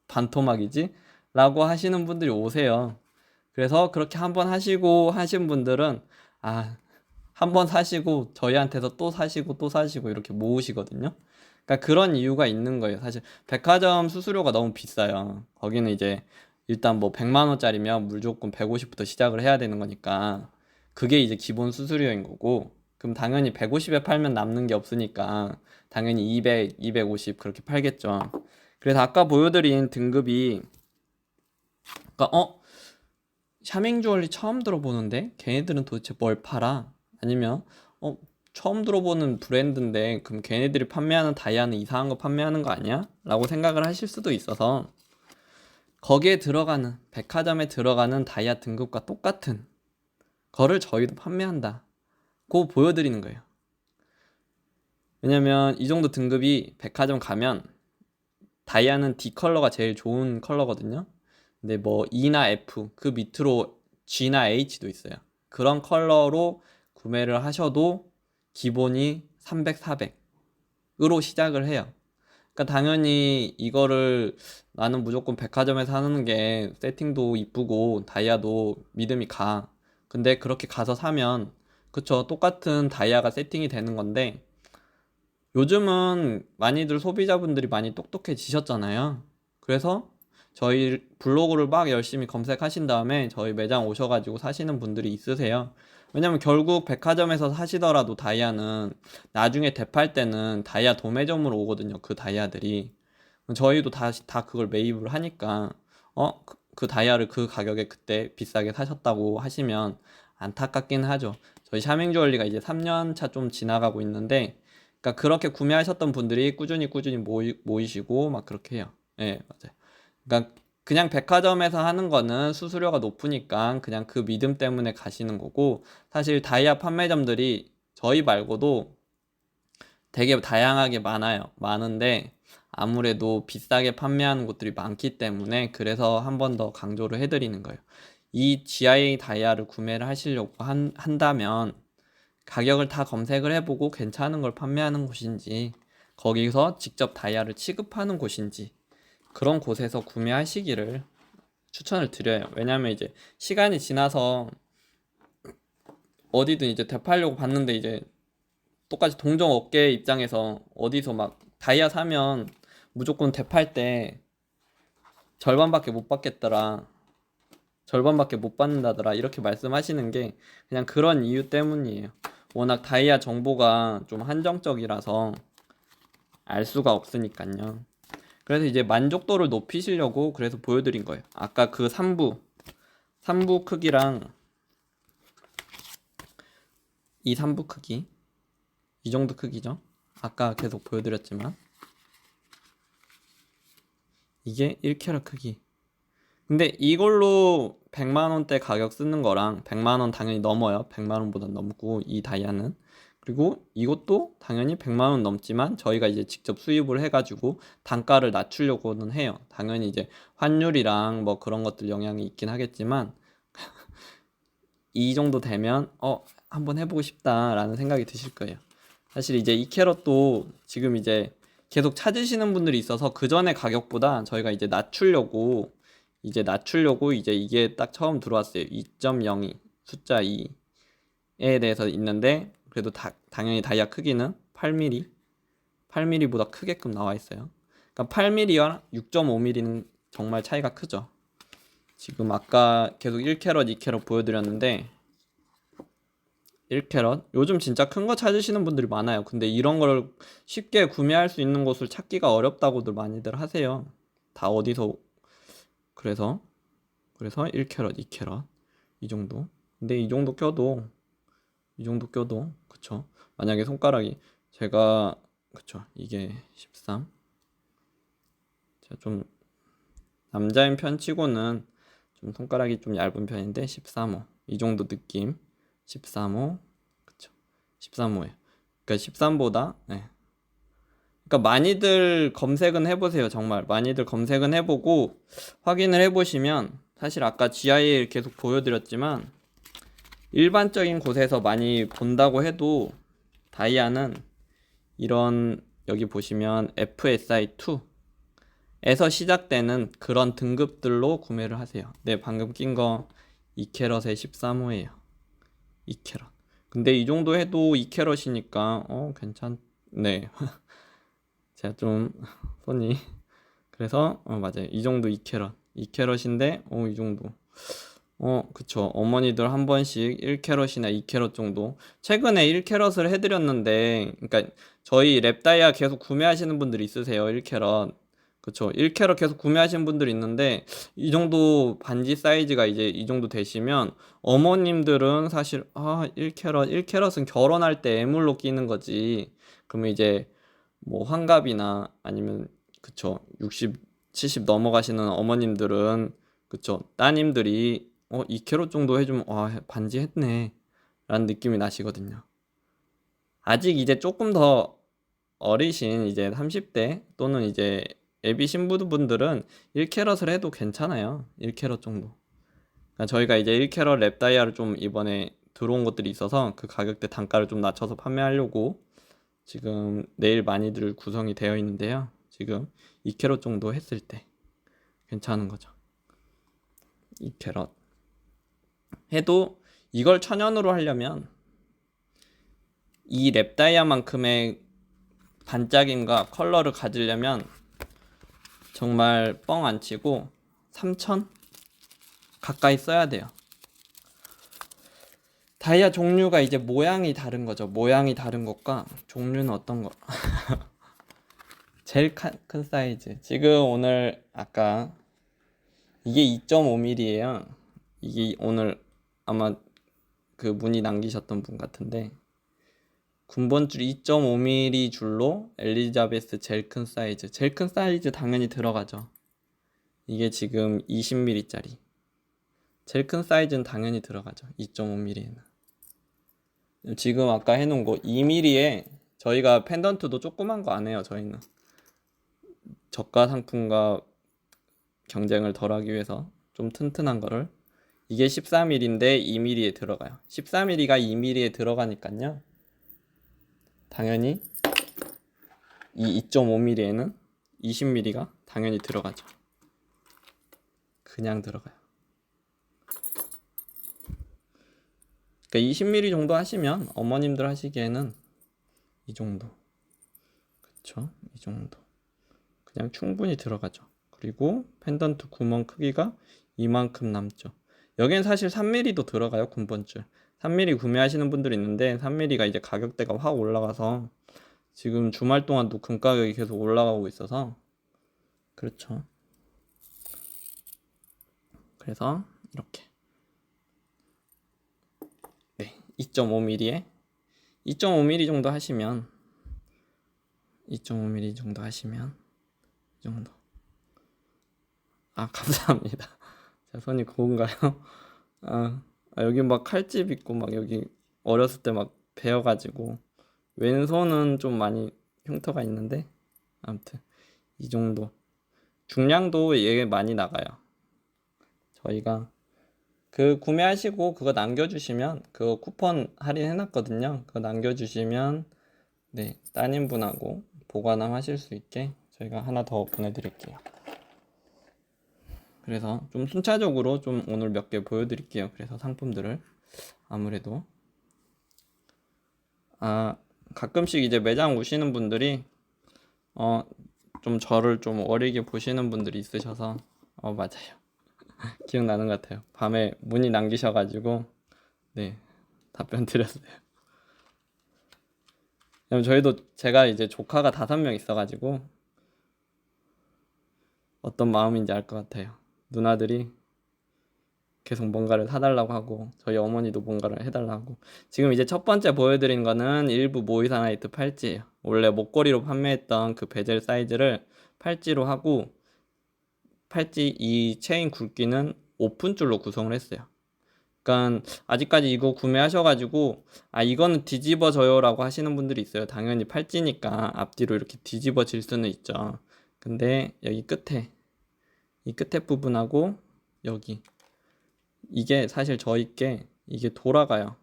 반토막이지? 라고 하시는 분들이 오세요. 그래서 그렇게 한번 하시고 하신 분들은 아, 한번 사시고 저희한테서 또 사시고 또 사시고 이렇게 모으시거든요. 그러니까 그런 이유가 있는 거예요. 사실 백화점 수수료가 너무 비싸요. 거기는 이제 일단 뭐 100만 원짜리면 무조건 150부터 시작을 해야 되는 거니까 그게 이제 기본 수수료인 거고, 그럼 당연히 150에 팔면 남는 게 없으니까 당연히 200, 250 그렇게 팔겠죠. 그래서 아까 보여드린 등급이 그러니까 샤밍 주얼리 처음 들어보는데 걔네들은 도대체 뭘 팔아? 아니면 어 처음 들어보는 브랜드인데 그럼 걔네들이 판매하는 다이아는 이상한 거 판매하는 거 아니야? 라고 생각을 하실 수도 있어서 거기에 들어가는 백화점에 들어가는 다이아 등급과 똑같은 거를 저희도 판매한다 고 보여드리는 거예요. 왜냐면 이 정도 등급이 백화점 가면 다이아는 D 컬러가 제일 좋은 컬러거든요. 근데 뭐 E나 F 그 밑으로 G나 H도 있어요. 그런 컬러로 구매를 하셔도 기본이 300, 400으로 시작을 해요. 그러니까 당연히 이거를 나는 무조건 백화점에서 사는 게 세팅도 이쁘고 다이아도 믿음이 가. 근데 그렇게 가서 사면 그쵸, 똑같은 다이아가 세팅이 되는 건데 요즘은 많이들 소비자분들이 많이 똑똑해지셨잖아요. 그래서 저희 블로그를 막 열심히 검색하신 다음에 저희 매장 오셔가지고 사시는 분들이 있으세요. 왜냐면 결국 백화점에서 사시더라도 다이아는 나중에 되팔 때는 다이아 도매점으로 오거든요. 그 다이아들이. 저희도 다 그걸 매입을 하니까 그 다이아를 그 가격에 그때 비싸게 사셨다고 하시면 안타깝긴 하죠. 저희 샤밍주얼리가 이제 3년 차 좀 지나가고 있는데, 그러니까 그렇게 구매하셨던 분들이 꾸준히 모이시고 막 그렇게 해요. 예, 맞아요. 그러니까 그냥 백화점에서 하는 거는 수수료가 높으니까 그냥 그 믿음 때문에 가시는 거고, 사실 다이아 판매점들이 저희 말고도 되게 다양하게 많은데 아무래도 비싸게 판매하는 곳들이 많기 때문에 그래서 한 번 더 강조를 해드리는 거예요. 이 GIA 다이아를 구매를 하시려고 한다면 가격을 다 검색을 해보고 괜찮은 걸 판매하는 곳인지, 거기서 직접 다이아를 취급하는 곳인지 그런 곳에서 구매하시기를 추천을 드려요. 왜냐면 이제 시간이 지나서 어디든 이제 되팔려고 봤는데 이제 똑같이 동종 업계 입장에서 어디서 막 다이아 사면 무조건 되팔 때 절반밖에 못 받겠더라, 절반밖에 못 받는다더라 이렇게 말씀하시는 게 그냥 그런 이유 때문이에요. 워낙 다이아 정보가 좀 한정적이라서 알 수가 없으니까요. 그래서 이제 만족도를 높이시려고 그래서 보여드린 거예요. 아까 그 3부 크기랑 이 3부 크기, 이 정도 크기죠. 아까 계속 보여드렸지만 이게 1캐럿 크기. 근데 이걸로 100만원대 가격 쓰는 거랑 100만원 당연히 넘어요. 100만원보다 넘고 이 다이아는. 그리고 이것도 당연히 100만원 넘지만 저희가 이제 직접 수입을 해가지고 단가를 낮추려고는 해요. 당연히 이제 환율이랑 뭐 그런 것들 영향이 있긴 하겠지만 이 정도 되면 한번 해보고 싶다라는 생각이 드실 거예요. 사실 이제 2캐럿도 지금 이제 계속 찾으시는 분들이 있어서 그 전에 가격보다 저희가 이제 낮추려고 이제 이게 딱 처음 들어왔어요. 2.02 숫자 2에 대해서 있는데 그래도 당연히 다이아 크기는 8mm, 8mm보다 크게끔 나와 있어요. 그러니까 8mm와 6.5mm는 정말 차이가 크죠. 지금 아까 계속 1캐럿, 2캐럿 보여드렸는데 1캐럿 요즘 진짜 큰 거 찾으시는 분들이 많아요. 근데 이런 걸 쉽게 구매할 수 있는 곳을 찾기가 어렵다고들 많이들 하세요. 다 어디서. 그래서 1캐럿, 2캐럿 이 정도. 근데 이 정도 껴도 그쵸. 만약에 손가락이 제가 그쵸. 이게 13. 제가 좀 남자인 편치고는 좀 손가락이 좀 얇은 편인데 13호. 이 정도 느낌. 13호. 그쵸. 13호예요. 그러니까 13보다 네. 그러니까 많이들 검색은 해보세요. 정말 많이들 검색은 해보고 확인을 해보시면 사실 아까 GIL 계속 보여드렸지만 일반적인 곳에서 많이 본다고 해도 다이아는 이런 여기 보시면 FSI2 에서 시작되는 그런 등급들로 구매를 하세요. 네, 방금 낀 거 2캐럿에 13호예요. 2캐럿. 근데 이 정도 해도 2캐럿이니까 괜찮네. 제가 좀 손이 그래서 맞아요. 이 정도 2캐럿. 2캐럿인데 이 정도. 그쵸. 어머니들 한 번씩 1캐럿이나 2캐럿 정도. 최근에 1캐럿을 해드렸는데, 그러니까 저희 랩다이아 계속 구매하시는 분들이 있으세요. 1캐럿. 그쵸. 1캐럿 계속 구매하시는 분들이 있는데, 이 정도 반지 사이즈가 이제 이 정도 되시면, 어머님들은 사실, 1캐럿은 결혼할 때 애물로 끼는 거지. 그러면 이제, 뭐, 환갑이나 아니면, 그쵸. 60, 70 넘어가시는 어머님들은, 그쵸. 따님들이 2캐럿 정도 해주면 반지 했네 라는 느낌이 나시거든요. 아직 이제 조금 더 어리신 이제 30대 또는 이제 예비 신부분들은 1캐럿을 해도 괜찮아요. 1캐럿 정도. 그러니까 저희가 이제 1캐럿 랩 다이아를 좀 이번에 들어온 것들이 있어서 그 가격대 단가를 좀 낮춰서 판매하려고 지금 내일 많이들 구성이 되어 있는데요. 지금 2캐럿 정도 했을 때 괜찮은 거죠. 2캐럿 해도 이걸 천연으로 하려면 이 랩다이아만큼의 반짝임과 컬러를 가지려면 정말 뻥 안 치고 3,000 가까이 써야 돼요. 다이아 종류가 이제 모양이 다른 거죠. 모양이 다른 것과 종류는 어떤 거? 제일 큰 사이즈. 지금 오늘 아까 이게 2.5mm예요. 이게 오늘 아마 그 문의 남기셨던 분 같은데 군번줄 2.5mm 줄로 엘리자베스 제일 큰 사이즈. 제일 큰 사이즈 당연히 들어가죠. 이게 지금 20mm짜리. 제일 큰 사이즈는 당연히 들어가죠. 2.5mm에는. 지금 아까 해놓은 거 2mm에 저희가 펜던트도 조그만 거 안 해요. 저희는 저가 상품과 경쟁을 덜하기 위해서 좀 튼튼한 거를 이게 14mm인데 2mm에 들어가요. 14mm가 2mm에 들어가니까요. 당연히 이 2.5mm에는 20mm가 당연히 들어가죠. 그냥 들어가요. 그러니까 20mm 정도 하시면 어머님들 하시기에는 이 정도. 그쵸? 이 정도. 그냥 충분히 들어가죠. 그리고 펜던트 구멍 크기가 이만큼 남죠. 여기는 사실 3mm도 들어가요. 군번줄. 3mm 구매하시는 분들이 있는데 3mm가 이제 가격대가 확 올라가서 지금 주말 동안도 금 가격이 계속 올라가고 있어서 그렇죠. 그래서 이렇게 2.5mm에 2.5mm 정도 하시면 2.5mm 정도 하시면 이 정도. 감사합니다. 제 손이 고운가요? 여기 막 칼집 있고 막 여기 어렸을 때 막 베어가지고 왼손은 좀 많이 흉터가 있는데 아무튼 이 정도. 중량도 얘 많이 나가요. 저희가 그 구매하시고 그거 남겨주시면 그거 쿠폰 할인해놨거든요. 그거 남겨주시면 네 따님분하고 보관함 하실 수 있게 저희가 하나 더 보내드릴게요. 그래서 좀 순차적으로 좀 오늘 몇 개 보여드릴게요. 그래서 상품들을 아무래도 가끔씩 이제 매장 오시는 분들이 좀 저를 좀 어리게 보시는 분들이 있으셔서 맞아요. 기억나는 것 같아요. 밤에 문의 남기셔가지고 네 답변 드렸어요. 왜냐면 저희도 제가 이제 조카가 5명 있어가지고 어떤 마음인지 알 것 같아요. 누나들이 계속 뭔가를 사달라고 하고 저희 어머니도 뭔가를 해달라고. 지금 이제 첫 번째 보여드린 거는 일부 모이사나이트 팔찌예요. 원래 목걸이로 판매했던 그 베젤 사이즈를 팔찌로 하고, 팔찌 이 체인 굵기는 오픈줄로 구성을 했어요. 그러니까 아직까지 이거 구매하셔가지고 이거는 뒤집어져요라고 하시는 분들이 있어요. 당연히 팔찌니까 앞뒤로 이렇게 뒤집어질 수는 있죠. 근데 여기 끝에, 이 끝에 부분하고 여기, 이게 사실 저희께 이게 돌아가요.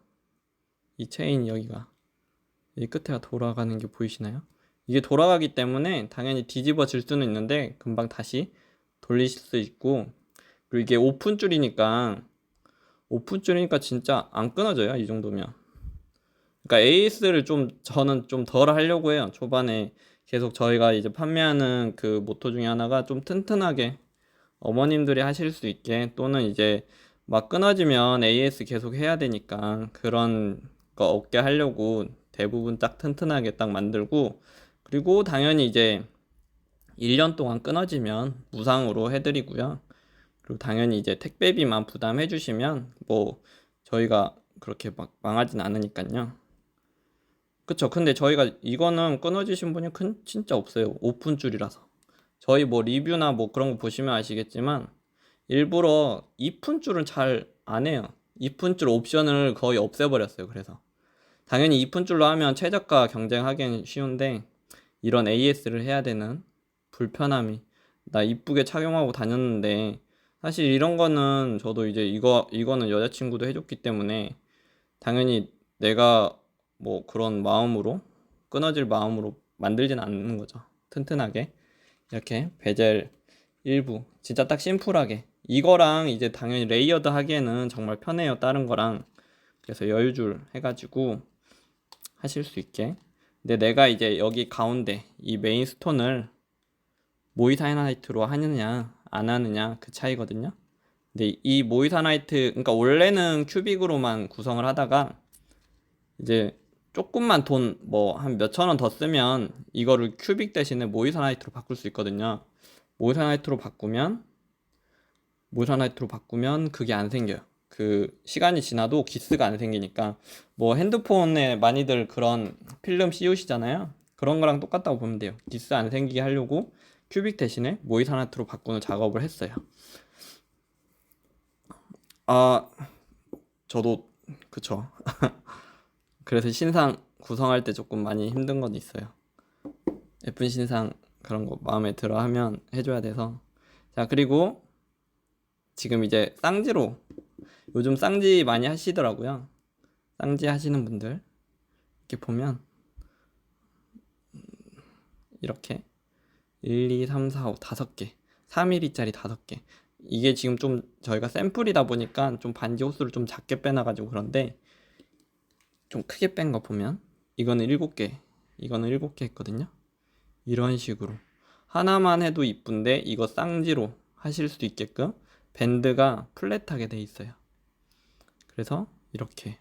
이 체인 여기가, 이 끝에가 돌아가는 게 보이시나요? 이게 돌아가기 때문에 당연히 뒤집어질 수는 있는데 금방 다시 돌리실 수 있고, 그리고 이게 오픈줄이니까 진짜 안 끊어져요, 이 정도면. 그러니까 AS를 좀 저는 좀 덜 하려고 해요. 초반에 계속 저희가 이제 판매하는 그 모토 중에 하나가 좀 튼튼하게 어머님들이 하실 수 있게, 또는 이제 막 끊어지면 AS 계속 해야 되니까 그런 거 없게 하려고 대부분 딱 튼튼하게 딱 만들고, 그리고 당연히 이제 1년 동안 끊어지면 무상으로 해드리고요. 그리고 당연히 이제 택배비만 부담해 주시면 뭐 저희가 그렇게 막 망하진 않으니까요. 그쵸. 근데 저희가 이거는 끊어지신 분이 진짜 없어요. 오픈줄이라서. 저희 뭐 리뷰나 뭐 그런 거 보시면 아시겠지만 일부러 이푼줄은 잘 안 해요. 이푼줄 옵션을 거의 없애버렸어요. 그래서 당연히 이푼줄로 하면 최저가 경쟁하기는 쉬운데, 이런 AS를 해야 되는 불편함이, 나 이쁘게 착용하고 다녔는데, 사실 이런 거는 저도 이제 이거는 여자친구도 해줬기 때문에 당연히 내가 뭐 그런 마음으로, 끊어질 마음으로 만들진 않는 거죠. 튼튼하게 이렇게 베젤 일부 진짜 딱 심플하게, 이거랑 이제 당연히 레이어드 하기에는 정말 편해요, 다른 거랑. 그래서 여유줄 해가지고 하실 수 있게. 근데 내가 이제 여기 가운데 이 메인 스톤을 모이사나이트로 하느냐 안 하느냐 그 차이거든요. 근데 이 모이사나이트, 그러니까 원래는 큐빅으로만 구성을 하다가 이제 조금만 돈 뭐 한 몇천 원 더 쓰면 이거를 큐빅 대신에 모이사나이트로 바꿀 수 있거든요. 모이사나이트로 바꾸면 그게 안 생겨요. 그 시간이 지나도 기스가 안 생기니까, 뭐 핸드폰에 많이들 그런 필름 씌우시잖아요. 그런 거랑 똑같다고 보면 돼요. 기스 안 생기게 하려고 큐빅 대신에 모이사나이트로 바꾸는 작업을 했어요. 아, 저도 그쵸. 그래서 신상 구성할 때 조금 많이 힘든 건 있어요. 예쁜 신상 그런 거 마음에 들어 하면 해줘야 돼서. 자, 그리고 지금 이제 쌍지로, 요즘 쌍지 많이 하시더라고요. 쌍지 하시는 분들 이렇게 보면 이렇게 1, 2, 3, 4, 5 5개, 3mm짜리 5개. 이게 지금 좀 저희가 샘플이다 보니까 좀 반지 호수를 좀 작게 빼놔가지고 그런데, 좀 크게 뺀 거 보면 이거는 7개, 이거는 7개 했거든요. 이런 식으로 하나만 해도 이쁜데 이거 쌍지로 하실 수 있게끔 밴드가 플랫하게 돼 있어요. 그래서 이렇게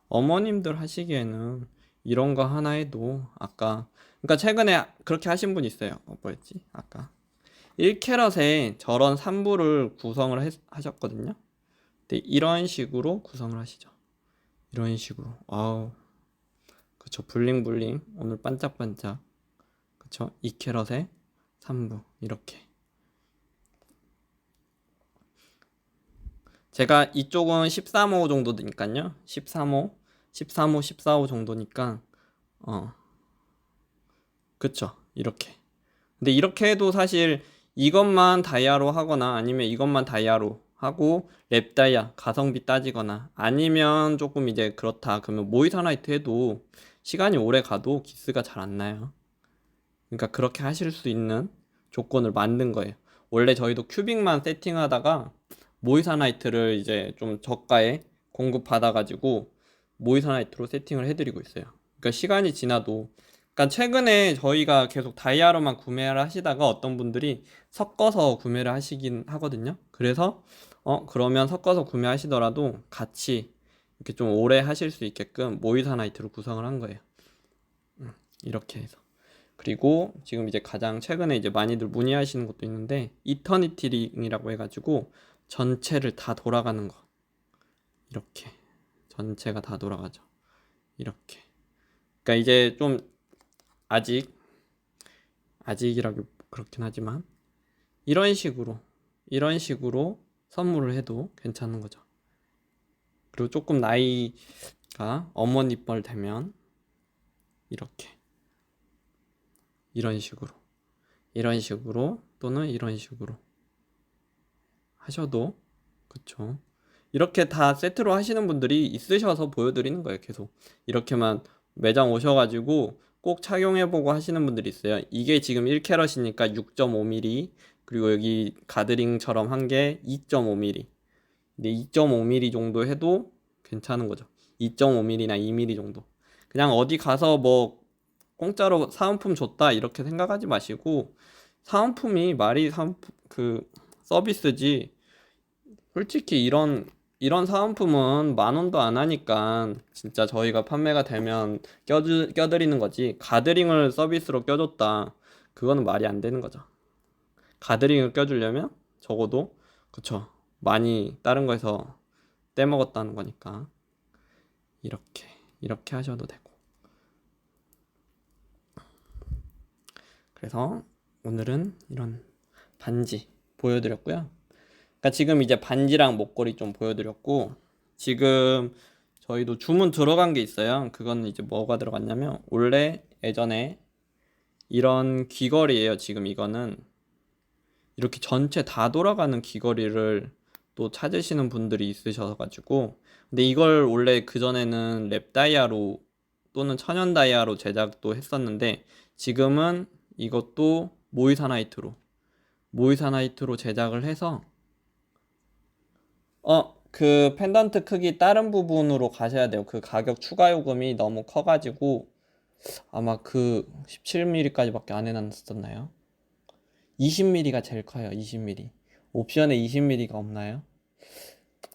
어머님들 하시기에는 이런 거 하나 해도, 아까 그러니까 최근에 그렇게 하신 분 있어요. 뭐였지? 아까 1캐럿에 저런 3부를 구성을 하셨거든요. 근데 이런 식으로 구성을 하시죠. 이런 식으로. 아우, 그쵸. 블링블링 오늘 반짝반짝. 그쵸. 2캐럿에 3부 이렇게. 제가 이쪽은 13호 정도니까요. 13호, 13호, 14호 정도니까 그쵸. 이렇게. 근데 이렇게 해도 사실 이것만 다이아로 하거나 아니면 이것만 다이아로 하고 랩 다이아 가성비 따지거나, 아니면 조금 이제 그렇다 그러면 모이사나이트 해도 시간이 오래 가도 기스가 잘 안 나요. 그러니까 그렇게 하실 수 있는 조건을 만든 거예요. 원래 저희도 큐빅만 세팅하다가 모이사나이트를 이제 좀 저가에 공급받아가지고 모이사나이트로 세팅을 해드리고 있어요. 그러니까 시간이 지나도, 그러니까 최근에 저희가 계속 다이아로만 구매를 하시다가 어떤 분들이 섞어서 구매를 하시긴 하거든요. 그래서 그러면 섞어서 구매하시더라도 같이 이렇게 좀 오래 하실 수 있게끔 모이사나이트로 구성을 한 거예요. 이렇게 해서. 그리고 지금 이제 가장 최근에 이제 많이들 문의하시는 것도 있는데, 이터니티 링이라고 해가지고 전체를 다 돌아가는 거. 이렇게 전체가 다 돌아가죠. 이렇게. 그러니까 이제 좀 아직이라고 그렇긴 하지만 이런 식으로 선물을 해도 괜찮은 거죠. 그리고 조금 나이가 어머니뻘 되면 이렇게 이런 식으로 또는 이런 식으로 하셔도 그쵸. 이렇게 다 세트로 하시는 분들이 있으셔서 보여드리는 거예요. 계속 이렇게만 매장 오셔가지고 꼭 착용해보고 하시는 분들이 있어요. 이게 지금 1캐럿이니까 6.5mm, 그리고 여기 가드링처럼 한 게 2.5mm. 근데 2.5mm 정도 해도 괜찮은 거죠. 2.5mm나 2mm 정도. 그냥 어디 가서 뭐 공짜로 사은품 줬다 이렇게 생각하지 마시고, 사은품이 말이 사은품 그 서비스지. 솔직히 이런 사은품은 10,000원도 안 하니까 진짜 저희가 판매가 되면 껴드리는 거지. 가드링을 서비스로 껴줬다, 그거는 말이 안 되는 거죠. 가드링을 껴주려면 적어도 그쵸, 많이 다른 거에서 떼먹었다는 거니까 이렇게 하셔도 되고. 그래서 오늘은 이런 반지 보여드렸고요. 그러니까 지금 이제 반지랑 목걸이 좀 보여드렸고, 지금 저희도 주문 들어간 게 있어요. 그거는 이제 뭐가 들어갔냐면, 원래 예전에 이런 귀걸이에요. 지금 이거는 이렇게 전체 다 돌아가는 귀걸이를 또 찾으시는 분들이 있으셔가지고, 근데 이걸 원래 그전에는 랩 다이아로 또는 천연 다이아로 제작도 했었는데, 지금은 이것도 모이사나이트로 제작을 해서, 그 펜던트 크기 다른 부분으로 가셔야 돼요. 그 가격 추가 요금이 너무 커가지고 아마 그 17mm까지밖에 안 해놨었나요? 20mm가 제일 커요. 20mm. 옵션에 20mm가 없나요?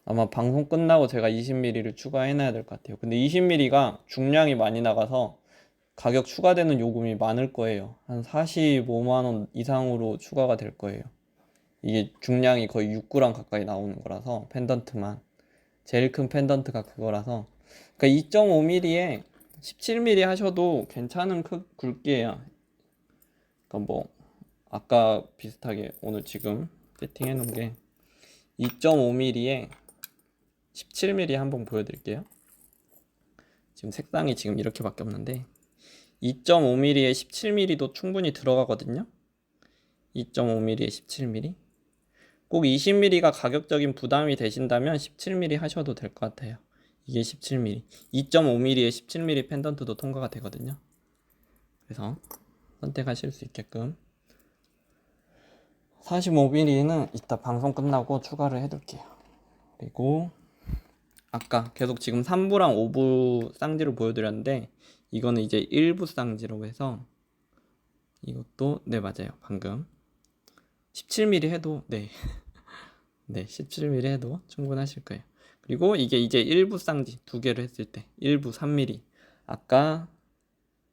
아마 방송 끝나고 제가 20mm를 추가해놔야 될 것 같아요. 근데 20mm가 중량이 많이 나가서 가격 추가되는 요금이 많을 거예요. 한 45만원 이상으로 추가가 될 거예요. 이게 중량이 거의 6g 가까이 나오는 거라서, 펜던트만 제일 큰 펜던트가 그거라서. 그러니까 2.5mm에 17mm 하셔도 괜찮은 굵기예요. 그러니까 뭐 아까 비슷하게 오늘 지금 세팅해 놓은 게 2.5mm에 17mm 한번 보여드릴게요. 지금 색상이 지금 이렇게밖에 없는데 2.5mm에 17mm도 충분히 들어가거든요. 2.5mm에 17mm. 꼭 20mm가 가격적인 부담이 되신다면 17mm 하셔도 될 것 같아요. 이게 17mm. 2.5mm에 17mm 펜던트도 통과가 되거든요. 그래서 선택하실 수 있게끔. 45mm는 이따 방송 끝나고 추가를 해둘게요. 그리고 아까 계속 지금 3부랑 5부 쌍지를 보여드렸는데, 이거는 이제 1부 쌍지로 해서, 이것도 네 맞아요. 방금 17mm 해도 네 17mm 해도 충분하실 거예요. 그리고 이게 이제 1부 쌍지 두 개를 했을 때 1부 3mm, 아까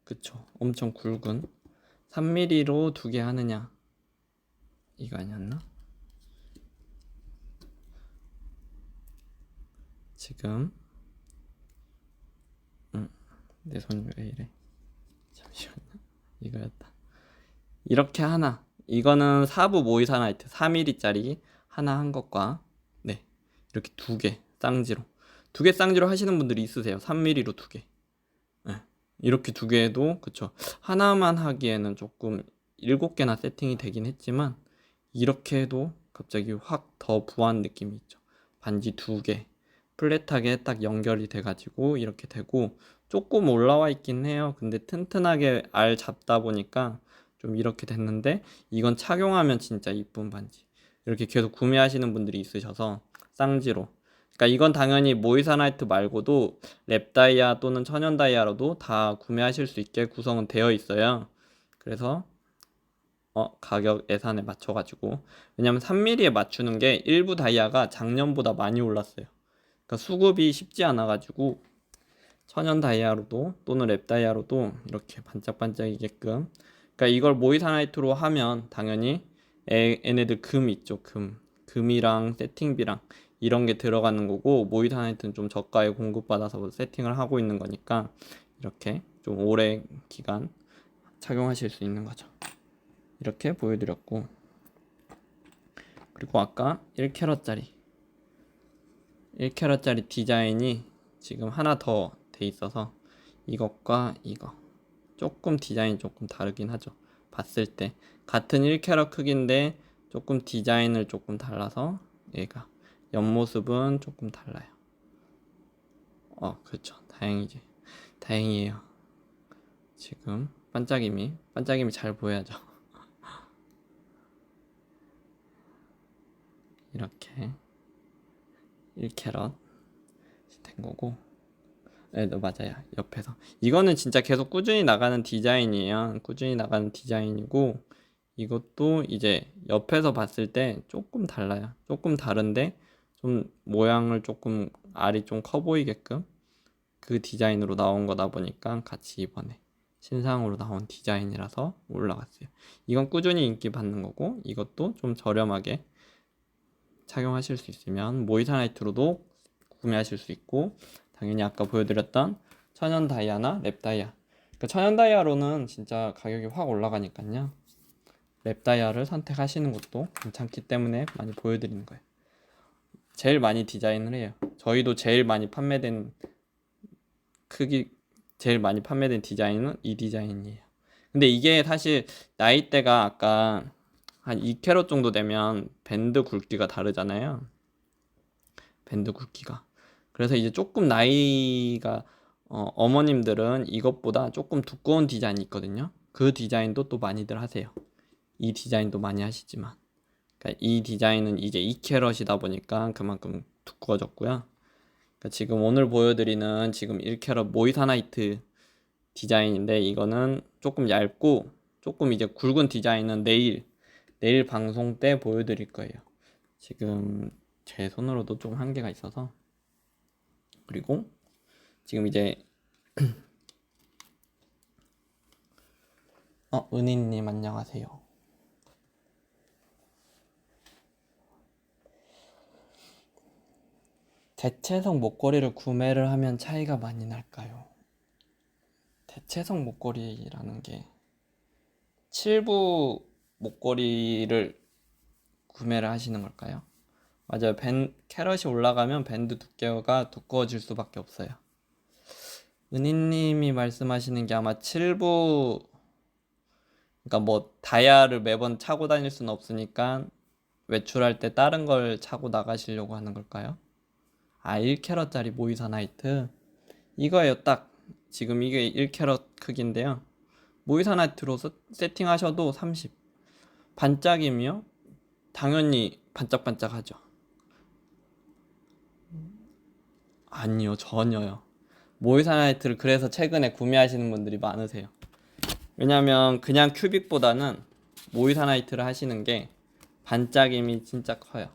그쵸 엄청 굵은 3mm로 두 개 하느냐, 이거 아니었나? 지금 내 손이 왜 이래, 잠시만요. 이거였다. 이렇게 하나, 이거는 4부 모이사나이트 4mm짜리 하나 한 것과, 네 이렇게 두 개 쌍지로 하시는 분들이 있으세요. 3mm로 두 개. 네. 이렇게 두 개도 그쵸, 하나만 하기에는 조금 7개나 세팅이 되긴 했지만, 이렇게 해도 갑자기 확 더 부한 느낌이 있죠. 반지 두 개 플랫하게 딱 연결이 돼가지고 이렇게 되고, 조금 올라와 있긴 해요. 근데 튼튼하게 알 잡다 보니까 좀 이렇게 됐는데, 이건 착용하면 진짜 이쁜 반지. 이렇게 계속 구매하시는 분들이 있으셔서 쌍지로. 그러니까 이건 당연히 모이사나이트 말고도 랩다이아 또는 천연다이아로도 다 구매하실 수 있게 구성은 되어 있어요. 그래서 가격 예산에 맞춰가지고, 왜냐면 3mm에 맞추는 게 일부 다이아가 작년보다 많이 올랐어요. 그러니까 수급이 쉽지 않아가지고 천연 다이아로도 또는 랩 다이아로도 이렇게 반짝반짝이게끔. 그러니까 이걸 모이사나이트로 하면 당연히 얘네들 금 있죠. 금 금이랑 세팅비랑 이런 게 들어가는 거고, 모이사나이트는 좀 저가에 공급받아서 세팅을 하고 있는 거니까 이렇게 좀 오래 기간 착용하실 수 있는 거죠. 이렇게 보여드렸고, 그리고 아까 1캐럿짜리 디자인이 지금 하나 더 돼 있어서 이것과 이거 조금 디자인이 조금 다르긴 하죠. 봤을 때 같은 1캐럿 크기인데 조금 디자인을 조금 달라서 얘가 옆모습은 조금 달라요. 그렇죠. 다행이에요. 지금 반짝임이 잘 보여야죠. 이렇게 1캐럿 된 거고, 네, 맞아요. 옆에서 이거는 진짜 계속 꾸준히 나가는 디자인이에요. 꾸준히 나가는 디자인이고, 이것도 이제 옆에서 봤을 때 조금 달라요. 조금 다른데 좀 모양을 조금 알이 좀 커 보이게끔 그 디자인으로 나온 거다 보니까 같이 이번에 신상으로 나온 디자인이라서 올라갔어요. 이건 꾸준히 인기 받는 거고, 이것도 좀 저렴하게 착용하실 수 있으면 모이사나이트로도 구매하실 수 있고, 당연히 아까 보여드렸던 천연 다이아나 랩 다이아, 그러니까 천연 다이아로는 진짜 가격이 확 올라가니까요. 랩 다이아를 선택하시는 것도 괜찮기 때문에 많이 보여드리는 거예요. 제일 많이 디자인을 해요. 저희도 제일 많이 판매된 디자인은 이 디자인이에요. 근데 이게 사실 나이대가 아까 한 2캐럿 정도 되면 밴드 굵기가 다르잖아요. 밴드 굵기가. 그래서 이제 조금 나이가 어머님들은 이것보다 조금 두꺼운 디자인이 있거든요. 그 디자인도 또 많이들 하세요. 이 디자인도 많이 하시지만, 그러니까 이 디자인은 이제 2캐럿이다 보니까 그만큼 두꺼워졌고요. 그러니까 지금 오늘 보여드리는 지금 1캐럿 모이사나이트 디자인인데, 이거는 조금 얇고 조금 이제 굵은 디자인은 내일 방송 때 보여드릴 거예요. 지금 제 손으로도 좀 한계가 있어서. 그리고 지금 이제 은희님 안녕하세요. 대체석 목걸이를 구매를 하면 차이가 많이 날까요? 대체석 목걸이라는 게 7부 목걸이를 구매를 하시는 걸까요? 맞아요. 캐럿이 올라가면 밴드 두께가 두꺼워질 수밖에 없어요. 은희님이 말씀하시는 게 아마 7부, 그러니까 뭐 다이아를 매번 차고 다닐 수는 없으니까 외출할 때 다른 걸 차고 나가시려고 하는 걸까요? 1캐럿짜리 모이사나이트 이거예요. 딱 지금 이게 1캐럿 크기인데요. 모이사나이트로 세팅하셔도 30. 반짝임이요? 당연히 반짝반짝하죠. 아니요, 전혀요. 모이사나이트를 그래서 최근에 구매하시는 분들이 많으세요. 왜냐면 그냥 큐빅보다는 모이사나이트를 하시는 게 반짝임이 진짜 커요.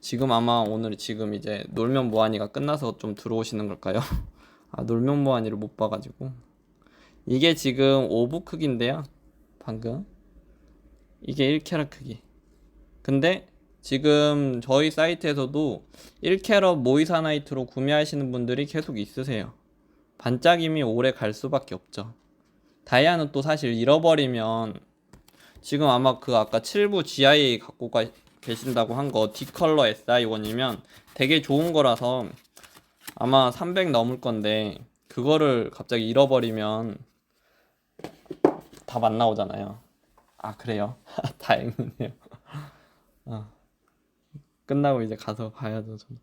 지금 아마 오늘 지금 이제 놀면 뭐하니가 끝나서 좀 들어오시는 걸까요? 놀면 뭐하니를 못 봐가지고. 이게 지금 5부 크기인데요. 방금 이게 1캐럿 크기. 근데 지금 저희 사이트에서도 1캐럿 모이사나이트로 구매하시는 분들이 계속 있으세요. 반짝임이 오래 갈 수밖에 없죠. 다이아는 또 사실 잃어버리면, 지금 아마 그 아까 7부 GI 갖고 계신다고 한 거 D컬러 SI1이면 되게 좋은 거라서 아마 300 넘을 건데, 그거를 갑자기 잃어버리면 답 안 나오잖아요. 그래요? 다행이네요. 끝나고 이제 가서 봐야죠. 저는.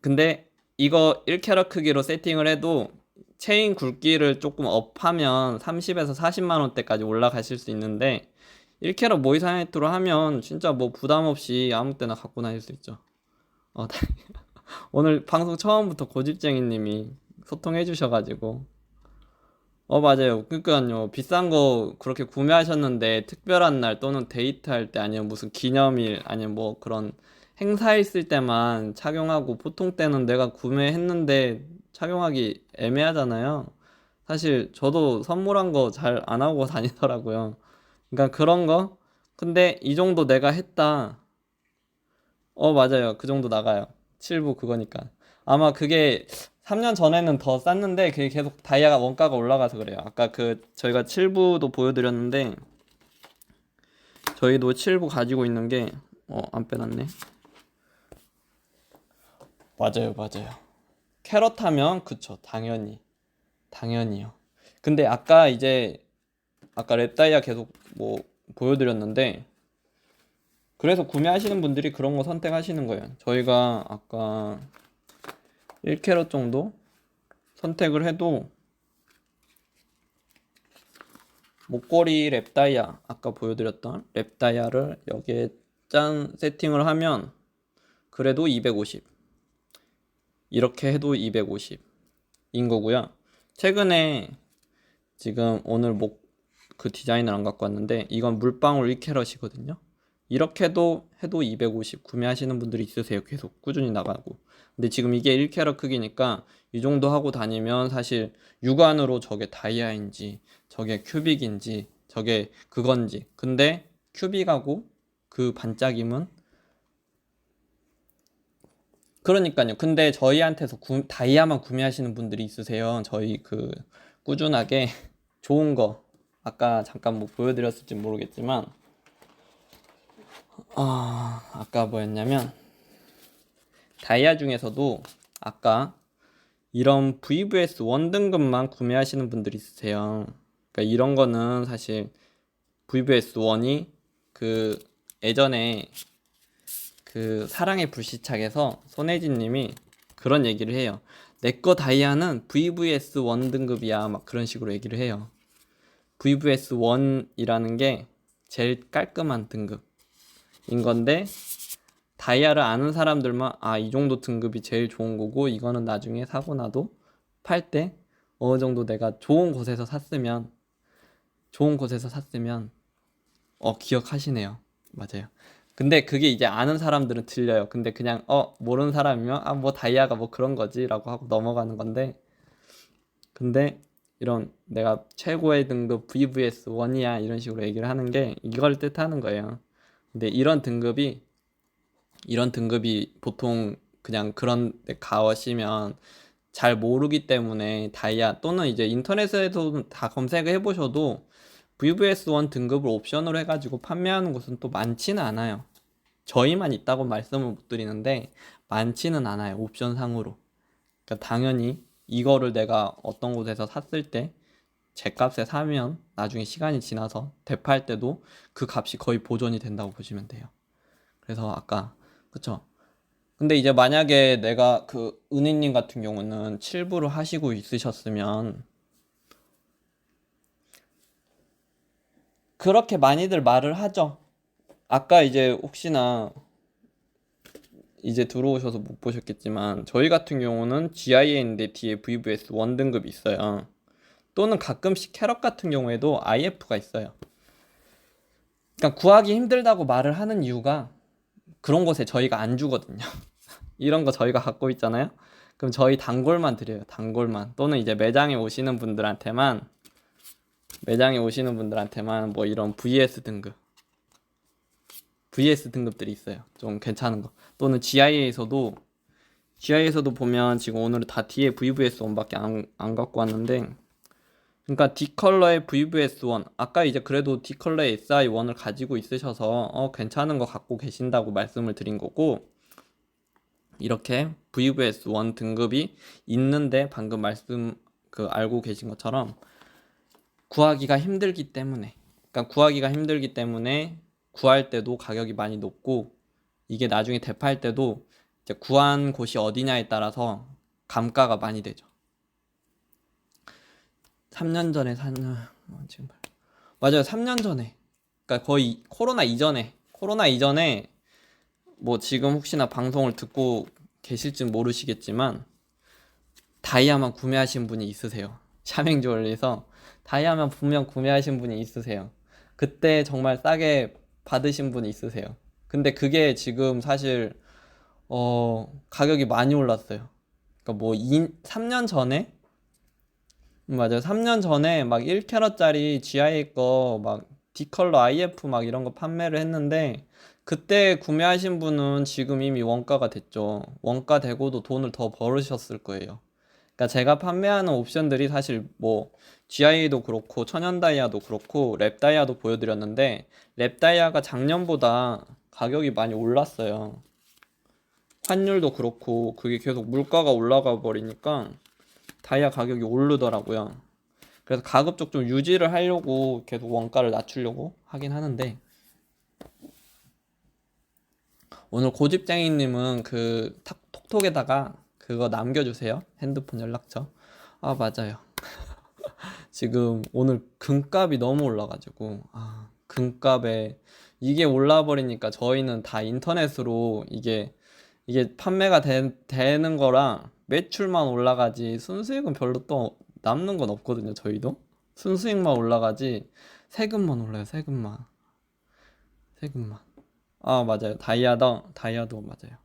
근데 이거 1캐럿 크기로 세팅을 해도 체인 굵기를 조금 업하면 30에서 40만 원대까지 올라가실 수 있는데, 1캐럿 모이사나이트로 하면 진짜 뭐 부담 없이 아무 때나 갖고 다닐 수 있죠. 오늘 방송 처음부터 고집쟁이님이 소통해 주셔가지고. 맞아요. 그러니까요. 비싼 거 그렇게 구매하셨는데 특별한 날 또는 데이트할 때, 아니면 무슨 기념일, 아니면 뭐 그런 행사 있을 때만 착용하고, 보통 때는 내가 구매했는데 착용하기 애매하잖아요. 사실 저도 선물한 거 잘 안 하고 다니더라고요. 그러니까 그런 거. 근데 이 정도 내가 했다, 맞아요. 그 정도 나가요. 7부 그거니까. 아마 그게 3년 전에는 더 쌌는데 그게 계속 다이아가 원가가 올라가서 그래요. 아까 저희가 7부도 보여드렸는데 저희도 7부 가지고 있는 게 안 빼놨네. 맞아요, 맞아요. 캐럿 하면 그쵸, 당연히요. 근데 아까 랩다이아 계속 뭐 보여드렸는데 그래서 구매하시는 분들이 그런 거 선택하시는 거예요. 저희가 아까 1캐럿 정도 선택을 해도 목걸이 랩다이아 아까 보여드렸던 랩다이아를 여기에 짠 세팅을 하면 그래도 250 이렇게 해도 250인 거고요. 최근에 지금 오늘 그 디자인을 안 갖고 왔는데 이건 물방울 1캐럿이거든요. 이렇게도 해도 250 구매하시는 분들이 있으세요. 계속 꾸준히 나가고. 근데 지금 이게 1캐럿 크기니까 이 정도 하고 다니면 사실 육안으로 저게 다이아인지 저게 큐빅인지 저게 그건지. 근데 큐빅하고 그 반짝임은 그러니까요. 근데 저희한테서 다이아만 구매하시는 분들이 있으세요. 저희 꾸준하게 좋은 거 아까 잠깐 뭐 보여드렸을지 모르겠지만 아까 뭐였냐면 다이아 중에서도 아까 이런 VVS 1등급만 구매하시는 분들이 있으세요. 그러니까 이런 거는 사실 VVS 1이 예전에 사랑의 불시착에서 손혜진 님이 그런 얘기를 해요. 내 거 다이아는 VVS 1등급이야. 막 그런 식으로 얘기를 해요. VVS 1이라는 게 제일 깔끔한 등급인 건데 다이아를 아는 사람들만 이 정도 등급이 제일 좋은 거고 이거는 나중에 사고 나도 팔 때 어느 정도 내가 좋은 곳에서 샀으면 기억하시네요. 맞아요. 근데 그게 이제 아는 사람들은 들려요. 근데 그냥 모르는 사람이면 뭐 다이아가 뭐 그런 거지라고 하고 넘어가는 건데 근데 이런 내가 최고의 등급 VVS 1이야 이런 식으로 얘기를 하는 게 이걸 뜻하는 거예요. 근데 이런 등급이 보통 그냥 그런 데 가시면 잘 모르기 때문에 다이아 또는 이제 인터넷에서 다 검색을 해보셔도 VVS1 등급을 옵션으로 해가지고 판매하는 곳은 또 많지는 않아요. 저희만 있다고 말씀을 못 드리는데 많지는 않아요. 옵션상으로. 그러니까 당연히 이거를 내가 어떤 곳에서 샀을 때 제 값에 사면 나중에 시간이 지나서 되팔 때도 그 값이 거의 보존이 된다고 보시면 돼요. 그래서 아까 그쵸? 근데 이제 만약에 내가 은희님 같은 경우는 7부를 하시고 있으셨으면 그렇게 많이들 말을 하죠. 아까 이제 혹시나 이제 들어오셔서 못 보셨겠지만 저희 같은 경우는 GIA인데 뒤에 VVS 1등급이 있어요. 또는 가끔씩 캐럿 같은 경우에도 IF가 있어요. 그러니까 구하기 힘들다고 말을 하는 이유가 그런 곳에 저희가 안 주거든요. 이런 거 저희가 갖고 있잖아요. 그럼 저희 단골만 드려요. 단골만. 또는 이제 매장에 오시는 분들한테만 뭐 이런 VS 등급들이 있어요. 좀 괜찮은 거. 또는 GI에서도 보면 지금 오늘은 다 뒤에 VVS 1밖에 안 갖고 왔는데 그러니까 D컬러의 VVS 1 아까 이제 그래도 D컬러의 SI 1을 가지고 있으셔서 괜찮은 거 갖고 계신다고 말씀을 드린 거고 이렇게 VVS 1 등급이 있는데 방금 알고 계신 것처럼 구하기가 힘들기 때문에 구할 때도 가격이 많이 높고 이게 나중에 되팔 때도 이제 구한 곳이 어디냐에 따라서 감가가 많이 되죠. 3년 전에 지금 맞아요. 3년 전에 그러니까 거의 코로나 이전에 뭐 지금 혹시나 방송을 듣고 계실진 모르시겠지만 다이아만 구매하신 분이 있으세요. 샤맹주얼리에서 다이아만 분명 구매하신 분이 있으세요. 그때 정말 싸게 받으신 분이 있으세요. 근데 그게 지금 사실 가격이 많이 올랐어요. 그러니까 뭐 3년 전에 맞아요. 3년 전에 막 1캐럿짜리 GI 거 막 D컬러 IF 막 이런 거 판매를 했는데 그때 구매하신 분은 지금 이미 원가가 됐죠. 원가 되고도 돈을 더 벌으셨을 거예요. 그러니까 제가 판매하는 옵션들이 사실 뭐 GI도 그렇고 천연 다이아도 그렇고 랩 다이아도 보여드렸는데 랩 다이아가 작년보다 가격이 많이 올랐어요. 환율도 그렇고 그게 계속 물가가 올라가 버리니까 다이아 가격이 오르더라고요. 그래서 가급적 좀 유지를 하려고 계속 원가를 낮추려고 하긴 하는데 오늘 고집쟁이님은 그 톡톡에다가 그거 남겨주세요. 핸드폰 연락처. 아 맞아요. 지금 오늘 금값이 너무 올라가지고 금값에 이게 올라버리니까 저희는 다 인터넷으로 이게 판매가 되는 거랑 매출만 올라가지 순수익은 별로 또 남는 건 없거든요. 저희도 순수익만 올라가지 세금만 올라요. 세금만. 아 맞아요. 다이아도 맞아요.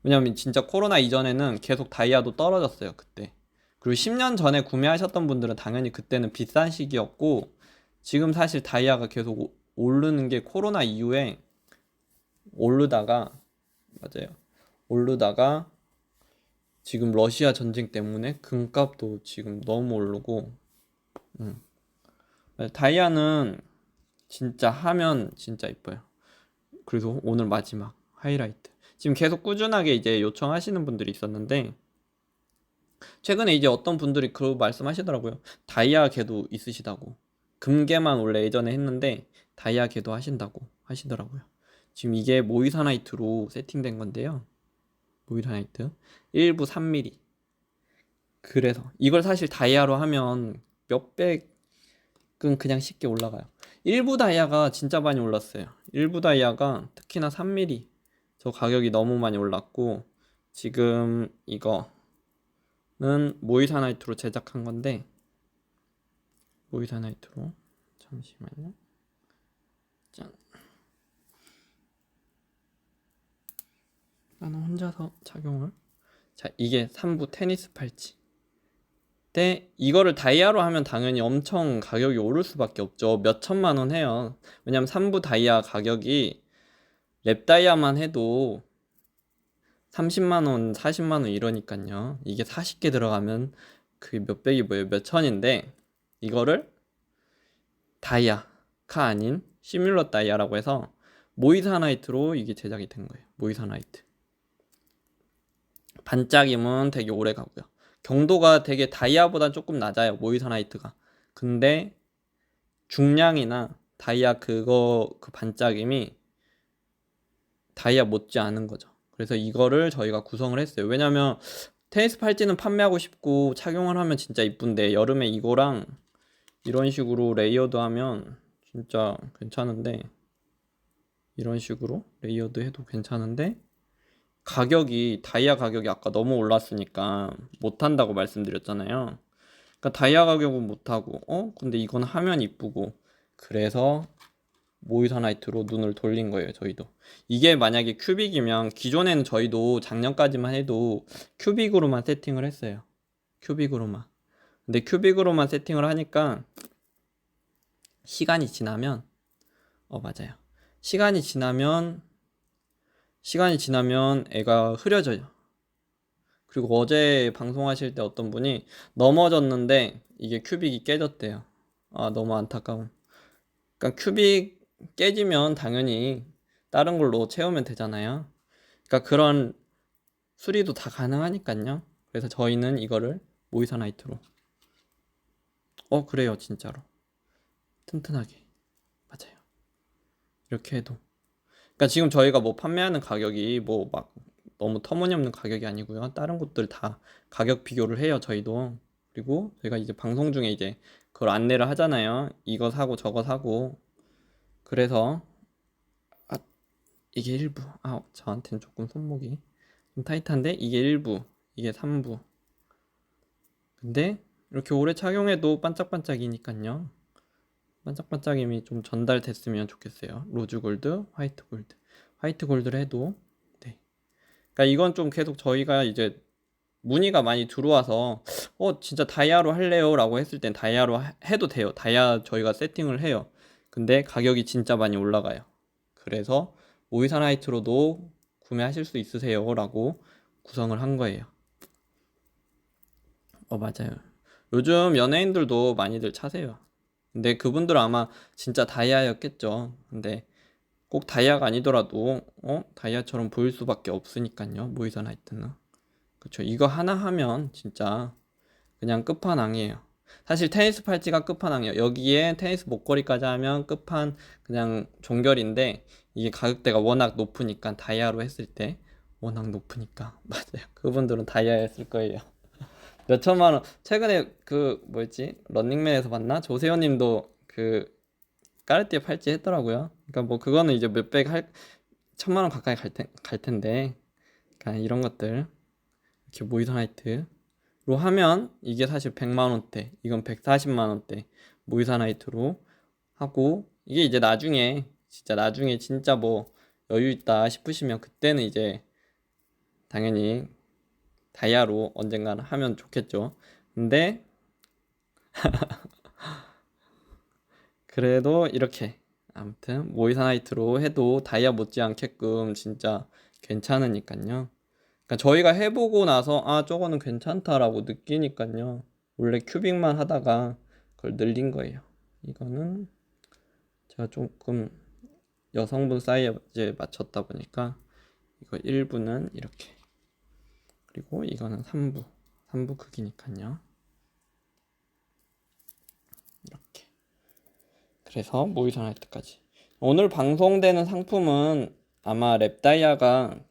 왜냐면 진짜 코로나 이전에는 계속 다이아도 떨어졌어요. 그때. 그리고 10년 전에 구매하셨던 분들은 당연히 그때는 비싼 시기였고 지금 사실 다이아가 계속 오르는 게 코로나 이후에 오르다가 맞아요. 오르다가 지금 러시아 전쟁 때문에 금값도 지금 너무 오르고 다이아는 진짜 하면 진짜 이뻐요. 그래서 오늘 마지막 하이라이트. 지금 계속 꾸준하게 이제 요청하시는 분들이 있었는데 최근에 이제 어떤 분들이 그 말씀하시더라고요. 다이아 개도 있으시다고. 금괴만 원래 예전에 했는데 다이아 개도 하신다고 하시더라고요. 지금 이게 모이사나이트로 세팅된 건데요. 모이사나이트 1부 3mm. 그래서 이걸 사실 다이아로 하면 몇백은 그냥 쉽게 올라가요. 일부 다이아가 진짜 많이 올랐어요. 일부 다이아가 특히나 3mm 저 가격이 너무 많이 올랐고 지금 이거는 모이사나이트로 제작한 건데 모이사나이트로 잠시만요. 짠. 나는 혼자서 착용을 자 이게 3부 테니스 팔찌 근데 이거를 다이아로 하면 당연히 엄청 가격이 오를 수밖에 없죠. 몇 천만 원 해요. 왜냐면 3부 다이아 가격이 랩 다이아만 해도 30만 원, 40만 원 이러니까요. 이게 40개 들어가면 그게 몇백이 뭐예요? 몇 천인데 이거를 다이아가 아닌 시뮬러 다이아라고 해서 모이사나이트로 이게 제작이 된 거예요. 모이사나이트. 반짝임은 되게 오래 가고요. 경도가 되게 다이아보다 조금 낮아요. 모이사나이트가. 근데 중량이나 다이아 그 반짝임이 다이아 못지 않은 거죠. 그래서 이거를 저희가 구성을 했어요. 왜냐면 테니스 팔찌는 판매하고 싶고 착용을 하면 진짜 이쁜데 여름에 이거랑 이런 식으로 레이어드 하면 진짜 괜찮은데 이런 식으로 레이어드 해도 괜찮은데 가격이 다이아 가격이 아까 너무 올랐으니까 못한다고 말씀드렸잖아요. 그러니까 다이아 가격은 못하고 근데 이건 하면 이쁘고 그래서 모이사나이트로 눈을 돌린 거예요. 저희도 이게 만약에 큐빅이면 기존에는 저희도 작년까지만 해도 큐빅으로만 세팅을 했어요. 큐빅으로만. 근데 큐빅으로만 세팅을 하니까 시간이 지나면 맞아요. 시간이 지나면 애가 흐려져요. 그리고 어제 방송하실 때 어떤 분이 넘어졌는데 이게 큐빅이 깨졌대요. 아 너무 안타까워. 그러니까 큐빅 깨지면 당연히 다른 걸로 채우면 되잖아요. 그러니까 그런 수리도 다 가능하니까요. 그래서 저희는 이거를 모이사나이트로 그래요 진짜로 튼튼하게 맞아요. 이렇게 해도 그러니까 지금 저희가 뭐 판매하는 가격이 뭐 막 너무 터무니없는 가격이 아니고요. 다른 곳들 다 가격 비교를 해요. 저희도. 그리고 저희가 이제 방송 중에 이제 그걸 안내를 하잖아요. 이거 사고 저거 사고. 그래서 이게 1부. 저한테는 조금 손목이 좀 타이트한데 이게 1부, 이게 3부. 근데 이렇게 오래 착용해도 반짝반짝이니까요. 반짝반짝임이 좀 전달됐으면 좋겠어요. 로즈 골드, 화이트 골드. 화이트 골드를 해도 네. 그러니까 이건 좀 계속 저희가 이제 문의가 많이 들어와서 진짜 다이아로 할래요 라고 했을 땐 다이아로 해도 돼요. 다이아 저희가 세팅을 해요. 근데 가격이 진짜 많이 올라가요. 그래서 모이사나이트로도 구매하실 수 있으세요 라고 구성을 한 거예요. 맞아요. 요즘 연예인들도 많이들 차세요. 근데 그분들은 아마 진짜 다이아였겠죠. 근데 꼭 다이아가 아니더라도 다이아처럼 보일 수밖에 없으니까요. 모이사나이트는. 그쵸. 이거 하나 하면 진짜 그냥 끝판왕이에요. 사실 테니스 팔찌가 끝판왕이에요. 여기에 테니스 목걸이까지 하면 끝판 그냥 종결인데 이게 가격대가 워낙 높으니까 다이아로 했을 때 워낙 높으니까 맞아요. 그분들은 다이아였을 거예요. 몇 천만 원. 최근에 그 뭐였지? 런닝맨에서 봤나? 조세호 님도 그 까르띠에 팔찌 했더라고요. 그러니까 뭐 그거는 이제 몇백 천만 원 가까이 갈 텐데. 그러니까 이런 것들 이렇게 모이사나이트로 하면 이게 사실 100만 원대, 이건 140만 원대 모이사나이트로 하고 이게 이제 나중에 진짜 뭐 여유 있다 싶으시면 그때는 이제 당연히 다이아로 언젠가는 하면 좋겠죠. 근데 그래도 이렇게 아무튼 모이사나이트로 해도 다이아 못지않게끔 진짜 괜찮으니까요. 그러니까 저희가 해보고 나서 저거는 괜찮다라고 느끼니까요. 원래 큐빅만 하다가 그걸 늘린 거예요. 이거는 제가 조금 여성분 사이즈에 맞췄다 보니까 이거 1부는 이렇게, 그리고 이거는 3부 크기니까요. 이렇게. 그래서 모이사나이트까지. 오늘 방송되는 상품은 아마 랩다이아가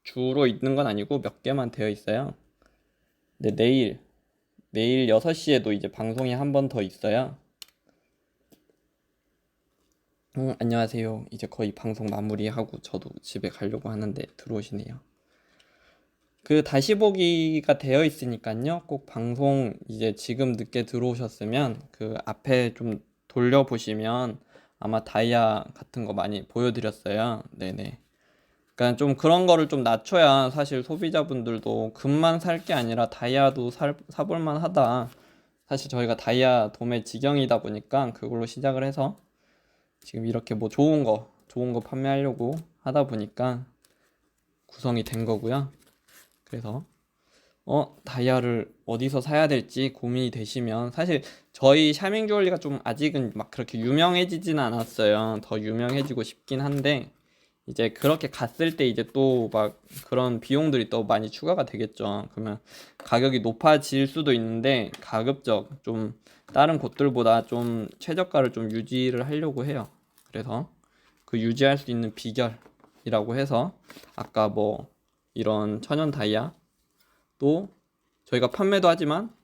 주로 있는 건 아니고 몇 개만 되어 있어요. 근데 내일 6시에도 이제 방송이 한 번 더 있어요. 안녕하세요. 이제 거의 방송 마무리하고 저도 집에 가려고 하는데 들어오시네요. 그 다시 보기가 되어 있으니까요. 꼭 방송 이제 지금 늦게 들어오셨으면 그 앞에 좀 돌려보시면 아마 다이아 같은 거 많이 보여드렸어요. 네네. 그러니까 좀 그런 거를 좀 낮춰야 사실 소비자분들도 금만 살 게 아니라 다이아도 사볼만 하다. 사실 저희가 다이아 도매 직영이다 보니까 그걸로 시작을 해서 지금 이렇게 뭐 좋은 거 판매하려고 하다 보니까 구성이 된 거고요. 그래서 다이아를 어디서 사야 될지 고민이 되시면 사실 저희 샤밍 주얼리가 좀 아직은 막 그렇게 유명해지진 않았어요. 더 유명해지고 싶긴 한데 이제 그렇게 갔을 때 이제 또 막 그런 비용들이 또 많이 추가가 되겠죠. 그러면 가격이 높아질 수도 있는데 가급적 좀 다른 곳들보다 좀 최저가를 좀 유지를 하려고 해요. 그래서 그 유지할 수 있는 비결이라고 해서 아까 뭐 이런 천연 다이아 또 저희가 판매도 하지만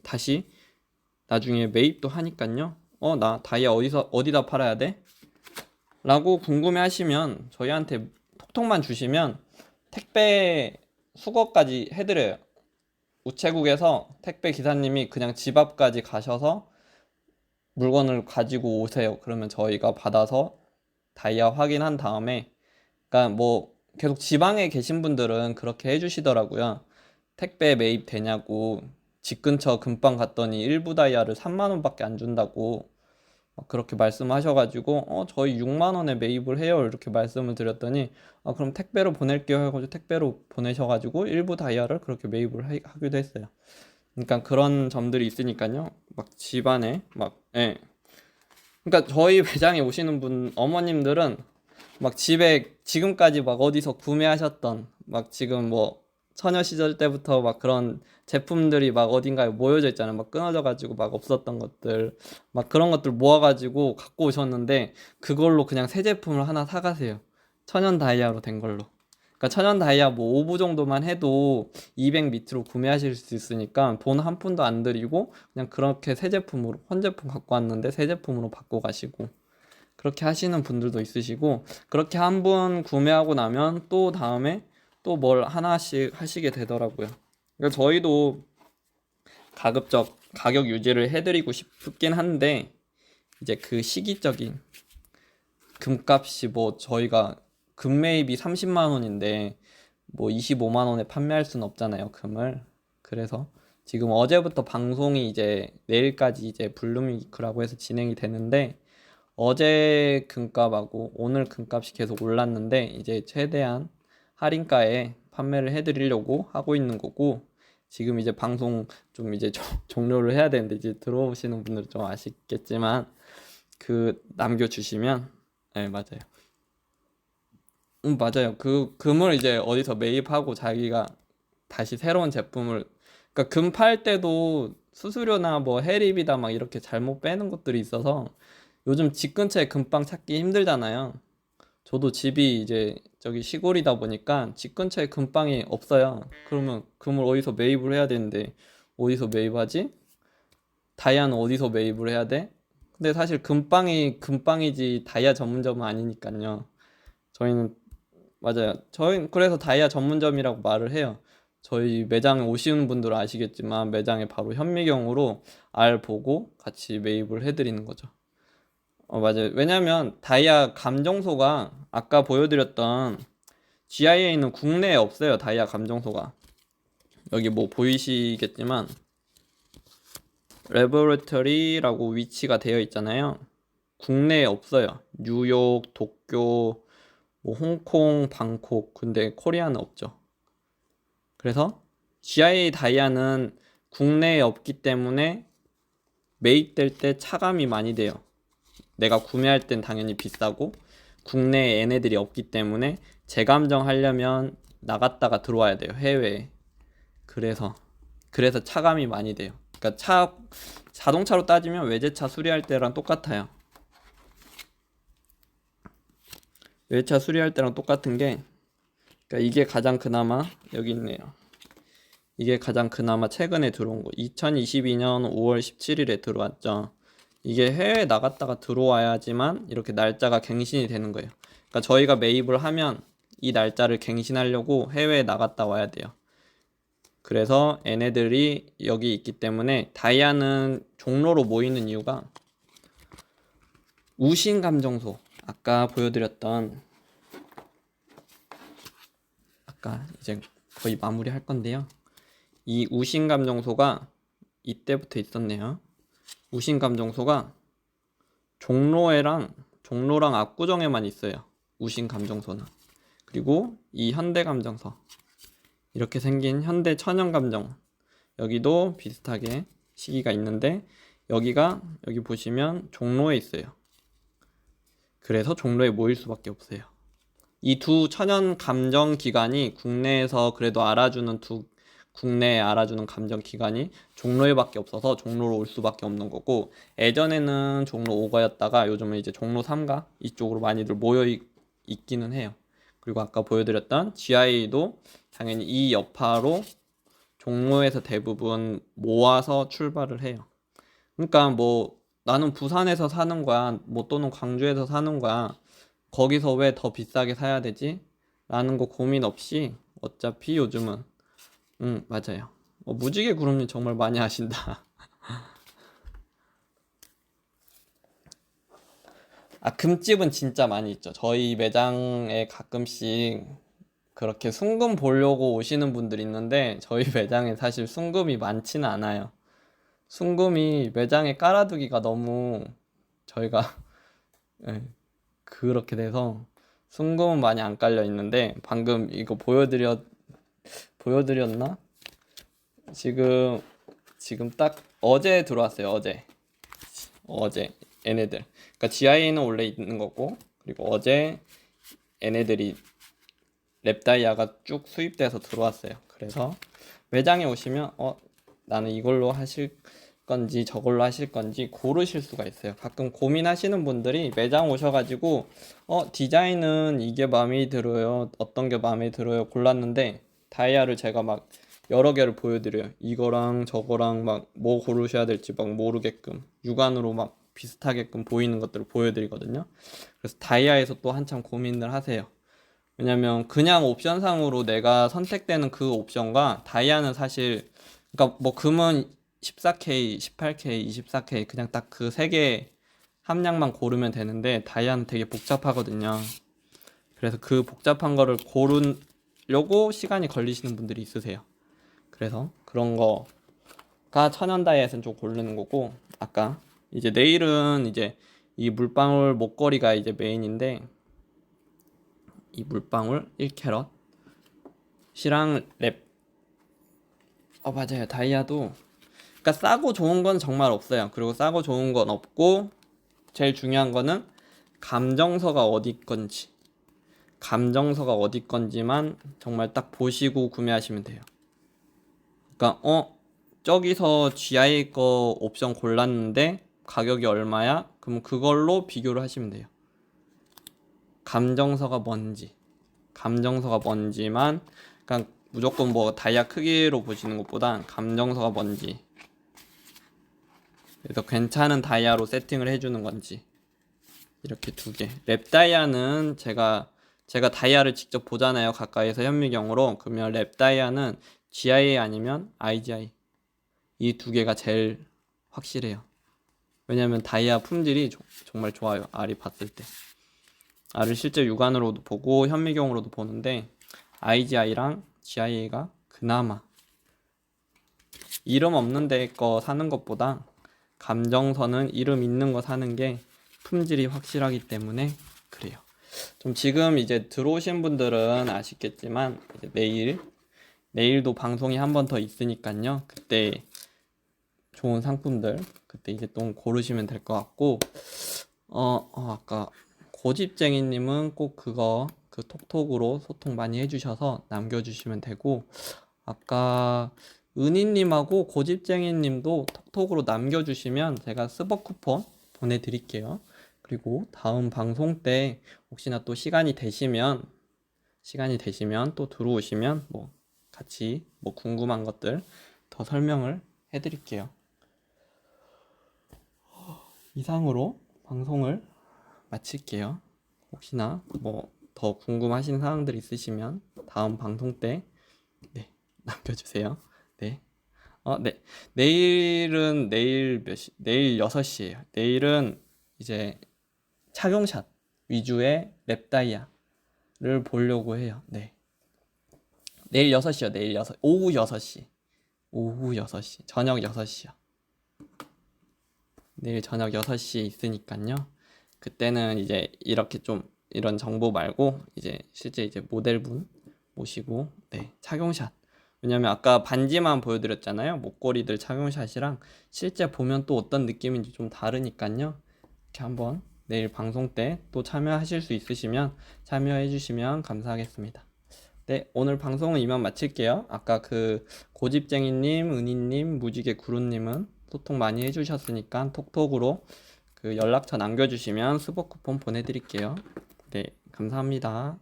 다시 나중에 매입도 하니까요. 나 다이아 어디다 팔아야 돼? 라고 궁금해 하시면 저희한테 톡톡만 주시면 택배 수거까지 해드려요. 우체국에서 택배 기사님이 그냥 집 앞까지 가셔서 물건을 가지고 오세요. 그러면 저희가 받아서 다이아 확인한 다음에, 그러니까 뭐 계속 지방에 계신 분들은 그렇게 해주시더라고요. 택배 매입 되냐고 집 근처 금방 갔더니 일부 다이아를 3만 원밖에 안 준다고 그렇게 말씀하셔가지고 저희 6만 원에 매입을 해요 이렇게 말씀을 드렸더니 그럼 택배로 보낼게요 해가지고 택배로 보내셔가지고 일부 다이아를 그렇게 매입을 하기도 했어요. 그러니까 그런 점들이 있으니까요. 막 집안에 예. 그러니까 저희 매장에 오시는 분 어머님들은 막 집에 지금까지 막 어디서 구매하셨던 막 지금 뭐 처녀 시절 때부터 막 그런 제품들이 막 어딘가에 모여져 있잖아요. 막 끊어져 가지고 막 없었던 것들 막 그런 것들 모아 가지고 갖고 오셨는데 그걸로 그냥 새 제품을 하나 사가세요. 천연 다이아로 된 걸로. 그러니까 천연 다이아 뭐 5부 정도만 해도 200 밑으로 구매하실 수 있으니까 돈 한 푼도 안 들이고 그냥 그렇게 새 제품으로 헌제품 갖고 왔는데 새 제품으로 바꿔 가시고 그렇게 하시는 분들도 있으시고 그렇게 한 분 구매하고 나면 또 다음에 또 뭘 하나씩 하시게 되더라고요. 그러니까 저희도 가급적 가격 유지를 해드리고 싶긴 한데 이제 그 시기적인 금값이 뭐 저희가 금매입이 30만 원인데 뭐 25만 원에 판매할 수는 없잖아요, 금을. 그래서 지금 어제부터 방송이 이제 내일까지 이제 블룸위크라고 해서 진행이 되는데 어제 금값하고 오늘 금값이 계속 올랐는데 이제 최대한 할인가에 판매를 해드리려고 하고 있는 거고, 지금 이제 방송 좀 이제 종료를 해야 되는데 이제 들어오시는 분들 좀 아시겠지만 그 남겨주시면, 네 맞아요. 맞아요. 그 금을 이제 어디서 매입하고 자기가 다시 새로운 제품을, 그러니까 금 팔 때도 수수료나 뭐 해리비다 막 이렇게 잘못 빼는 것들이 있어서 요즘 집 근처에 금방 찾기 힘들잖아요. 저도 집이 이제 저기 시골이다 보니까 집 근처에 금방이 없어요. 그러면 금을 어디서 매입을 해야 되는데 어디서 매입하지? 다이아는 어디서 매입을 해야 돼? 근데 사실 금방이 금방이지 다이아 전문점은 아니니까요. 저희는, 맞아요. 저희 그래서 다이아 전문점이라고 말을 해요. 저희 매장에 오시는 분들은 아시겠지만 매장에 바로 현미경으로 알 보고 같이 매입을 해드리는 거죠. 맞아요. 왜냐면 다이아 감정소가 아까 보여드렸던 GIA는 국내에 없어요. 다이아 감정소가. 여기 뭐 보이시겠지만 레버레터리라고 위치가 되어 있잖아요. 국내에 없어요. 뉴욕, 도쿄, 뭐 홍콩, 방콕. 근데 코리아는 없죠. 그래서 GIA 다이아는 국내에 없기 때문에 매입될 때 차감이 많이 돼요. 내가 구매할 땐 당연히 비싸고 국내에 얘네들이 없기 때문에 재감정 하려면 나갔다가 들어와야 돼요. 해외에. 그래서 차감이 많이 돼요. 그러니까 자동차로 따지면 외제차 수리할 때랑 똑같아요. 외제차 수리할 때랑 똑같은 게, 그러니까 이게 가장 그나마 여기 있네요. 이게 가장 그나마 최근에 들어온 거. 2022년 5월 17일에 들어왔죠. 이게 해외에 나갔다가 들어와야지만 이렇게 날짜가 갱신이 되는 거예요. 그러니까 저희가 매입을 하면 이 날짜를 갱신하려고 해외에 나갔다 와야 돼요. 그래서 얘네들이 여기 있기 때문에 다이아는 종로로 모이는 이유가 우신감정소, 아까 보여드렸던, 아까 이제 거의 마무리 할 건데요. 이 우신감정소가 이때부터 있었네요. 우신감정소가 종로랑 압구정에만 있어요. 우신감정소는. 그리고 이 현대감정소, 이렇게 생긴 현대천연감정, 여기도 비슷하게 시기가 있는데 여기 보시면 종로에 있어요. 그래서 종로에 모일 수밖에 없어요. 이 두 천연 감정 기관이 국내에서 그래도 국내에 알아주는 감정 기관이 종로에밖에 없어서 종로로 올 수밖에 없는 거고, 예전에는 종로 5가였다가 요즘은 이제 종로 3가 이쪽으로 많이들 있기는 해요. 그리고 아까 보여드렸던 GI도 당연히 이 여파로 종로에서 대부분 모아서 출발을 해요. 그러니까 뭐 나는 부산에서 사는 거야, 뭐 또는 광주에서 사는 거야, 거기서 왜 더 비싸게 사야 되지? 라는 거 고민 없이 어차피 요즘은, 맞아요. 무지개 구름님 정말 많이 하신다. 금집은 진짜 많이 있죠. 저희 매장에 가끔씩 그렇게 순금 보려고 오시는 분들이 있는데 저희 매장에 사실 순금이 많지는 않아요. 순금이 매장에 깔아두기가 너무, 저희가 예, 그렇게 돼서 순금은 많이 안 깔려 있는데, 방금 이거 보여드렸나? 지금 딱 어제 들어왔어요. 어제 얘네들. 그러니까 GI는 원래 있는 거고, 그리고 어제 얘네들이 랩다이아가 쭉 수입돼서 들어왔어요. 그래서 매장에 오시면 나는 이걸로 하실 건지 저걸로 하실 건지 고르실 수가 있어요. 가끔 고민하시는 분들이 매장 오셔가지고 디자인은 이게 마음에 들어요, 어떤 게 마음에 들어요 골랐는데, 다이아를 제가 막 여러 개를 보여드려요. 이거랑 저거랑 막 뭐 고르셔야 될지 막 모르게끔 육안으로 막 비슷하게끔 보이는 것들을 보여드리거든요. 그래서 다이아에서 또 한참 고민을 하세요. 왜냐면 그냥 옵션상으로 내가 선택되는 그 옵션과 다이아는 사실, 그러니까 뭐 금은 14K, 18K, 24K 그냥 딱 그 세 개 함량만 고르면 되는데 다이아는 되게 복잡하거든요. 그래서 그 복잡한 거를 고르려고 시간이 걸리시는 분들이 있으세요. 그래서 그런 거가 천연 다이아에서는 좀 고르는 거고, 아까 이제 내일은 이제 이 물방울 목걸이가 이제 메인인데 이 물방울 1캐럿 시랑 랩 맞아요. 다이아도 그러니까 싸고 좋은 건 정말 없어요. 그리고 싸고 좋은 건 없고 제일 중요한 거는 감정서가 어디 건지 감정서가 어디 건지만 정말 딱 보시고 구매하시면 돼요. 그러니까 저기서 GI 거 옵션 골랐는데 가격이 얼마야? 그럼 그걸로 비교를 하시면 돼요. 감정서가 뭔지만 그러니까 무조건 뭐 다이아 크기로 보시는 것보다 감정서가 뭔지 그래서 괜찮은 다이아로 세팅을 해주는 건지 이렇게 두 개. 랩 다이아는 제가 다이아를 직접 보잖아요. 가까이서 현미경으로. 그러면 랩 다이아는 GIA 아니면 IGI 이 두 개가 제일 확실해요. 왜냐면 다이아 품질이 정말 좋아요. 알이 봤을 때. 알을 실제 육안으로도 보고 현미경으로도 보는데 IGI랑 GIA가 그나마 이름 없는 데 거 사는 것보다 감정서는 이름 있는 거 사는 게 품질이 확실하기 때문에 그래요. 좀 지금 이제 들어오신 분들은 아시겠지만 이제 내일도 방송이 한 번 더 있으니까요. 그때 좋은 상품들 그때 이제 또 고르시면 될 것 같고 아까 고집쟁이님은 꼭 그거 그 톡톡으로 소통 많이 해주셔서 남겨주시면 되고 아까 은희님하고 고집쟁이님도 톡톡으로 남겨주시면 제가 스벅 쿠폰 보내드릴게요. 그리고 다음 방송 때 혹시나 또 시간이 되시면 또 들어오시면 뭐 같이 뭐 궁금한 것들 더 설명을 해드릴게요. 이상으로 방송을 마칠게요. 혹시나 뭐 더 궁금하신 사항들 있으시면 다음 방송 때 남겨주세요. 네. 네. 내일 몇 시? 내일 6시에요. 내일은 이제 착용샷 위주의 랩다이아를 보려고 해요. 네. 내일 6시요. 오후 6시. 저녁 6시요. 내일 저녁 6시에 있으니까요. 그때는 이제 이렇게 좀 이런 정보 말고 이제 실제 이제 모델분 모시고 착용샷. 왜냐면 아까 반지만 보여드렸잖아요. 목걸이들 착용샷이랑 실제 보면 또 어떤 느낌인지 좀 다르니까요. 이렇게 한번 내일 방송 때 또 참여하실 수 있으시면 참여해 주시면 감사하겠습니다. 네, 오늘 방송은 이만 마칠게요. 아까 그 고집쟁이님, 은희님, 무지개 구루님은 소통 많이 해주셨으니까 톡톡으로 그 연락처 남겨주시면 스벅 쿠폰 보내드릴게요. 네, 감사합니다.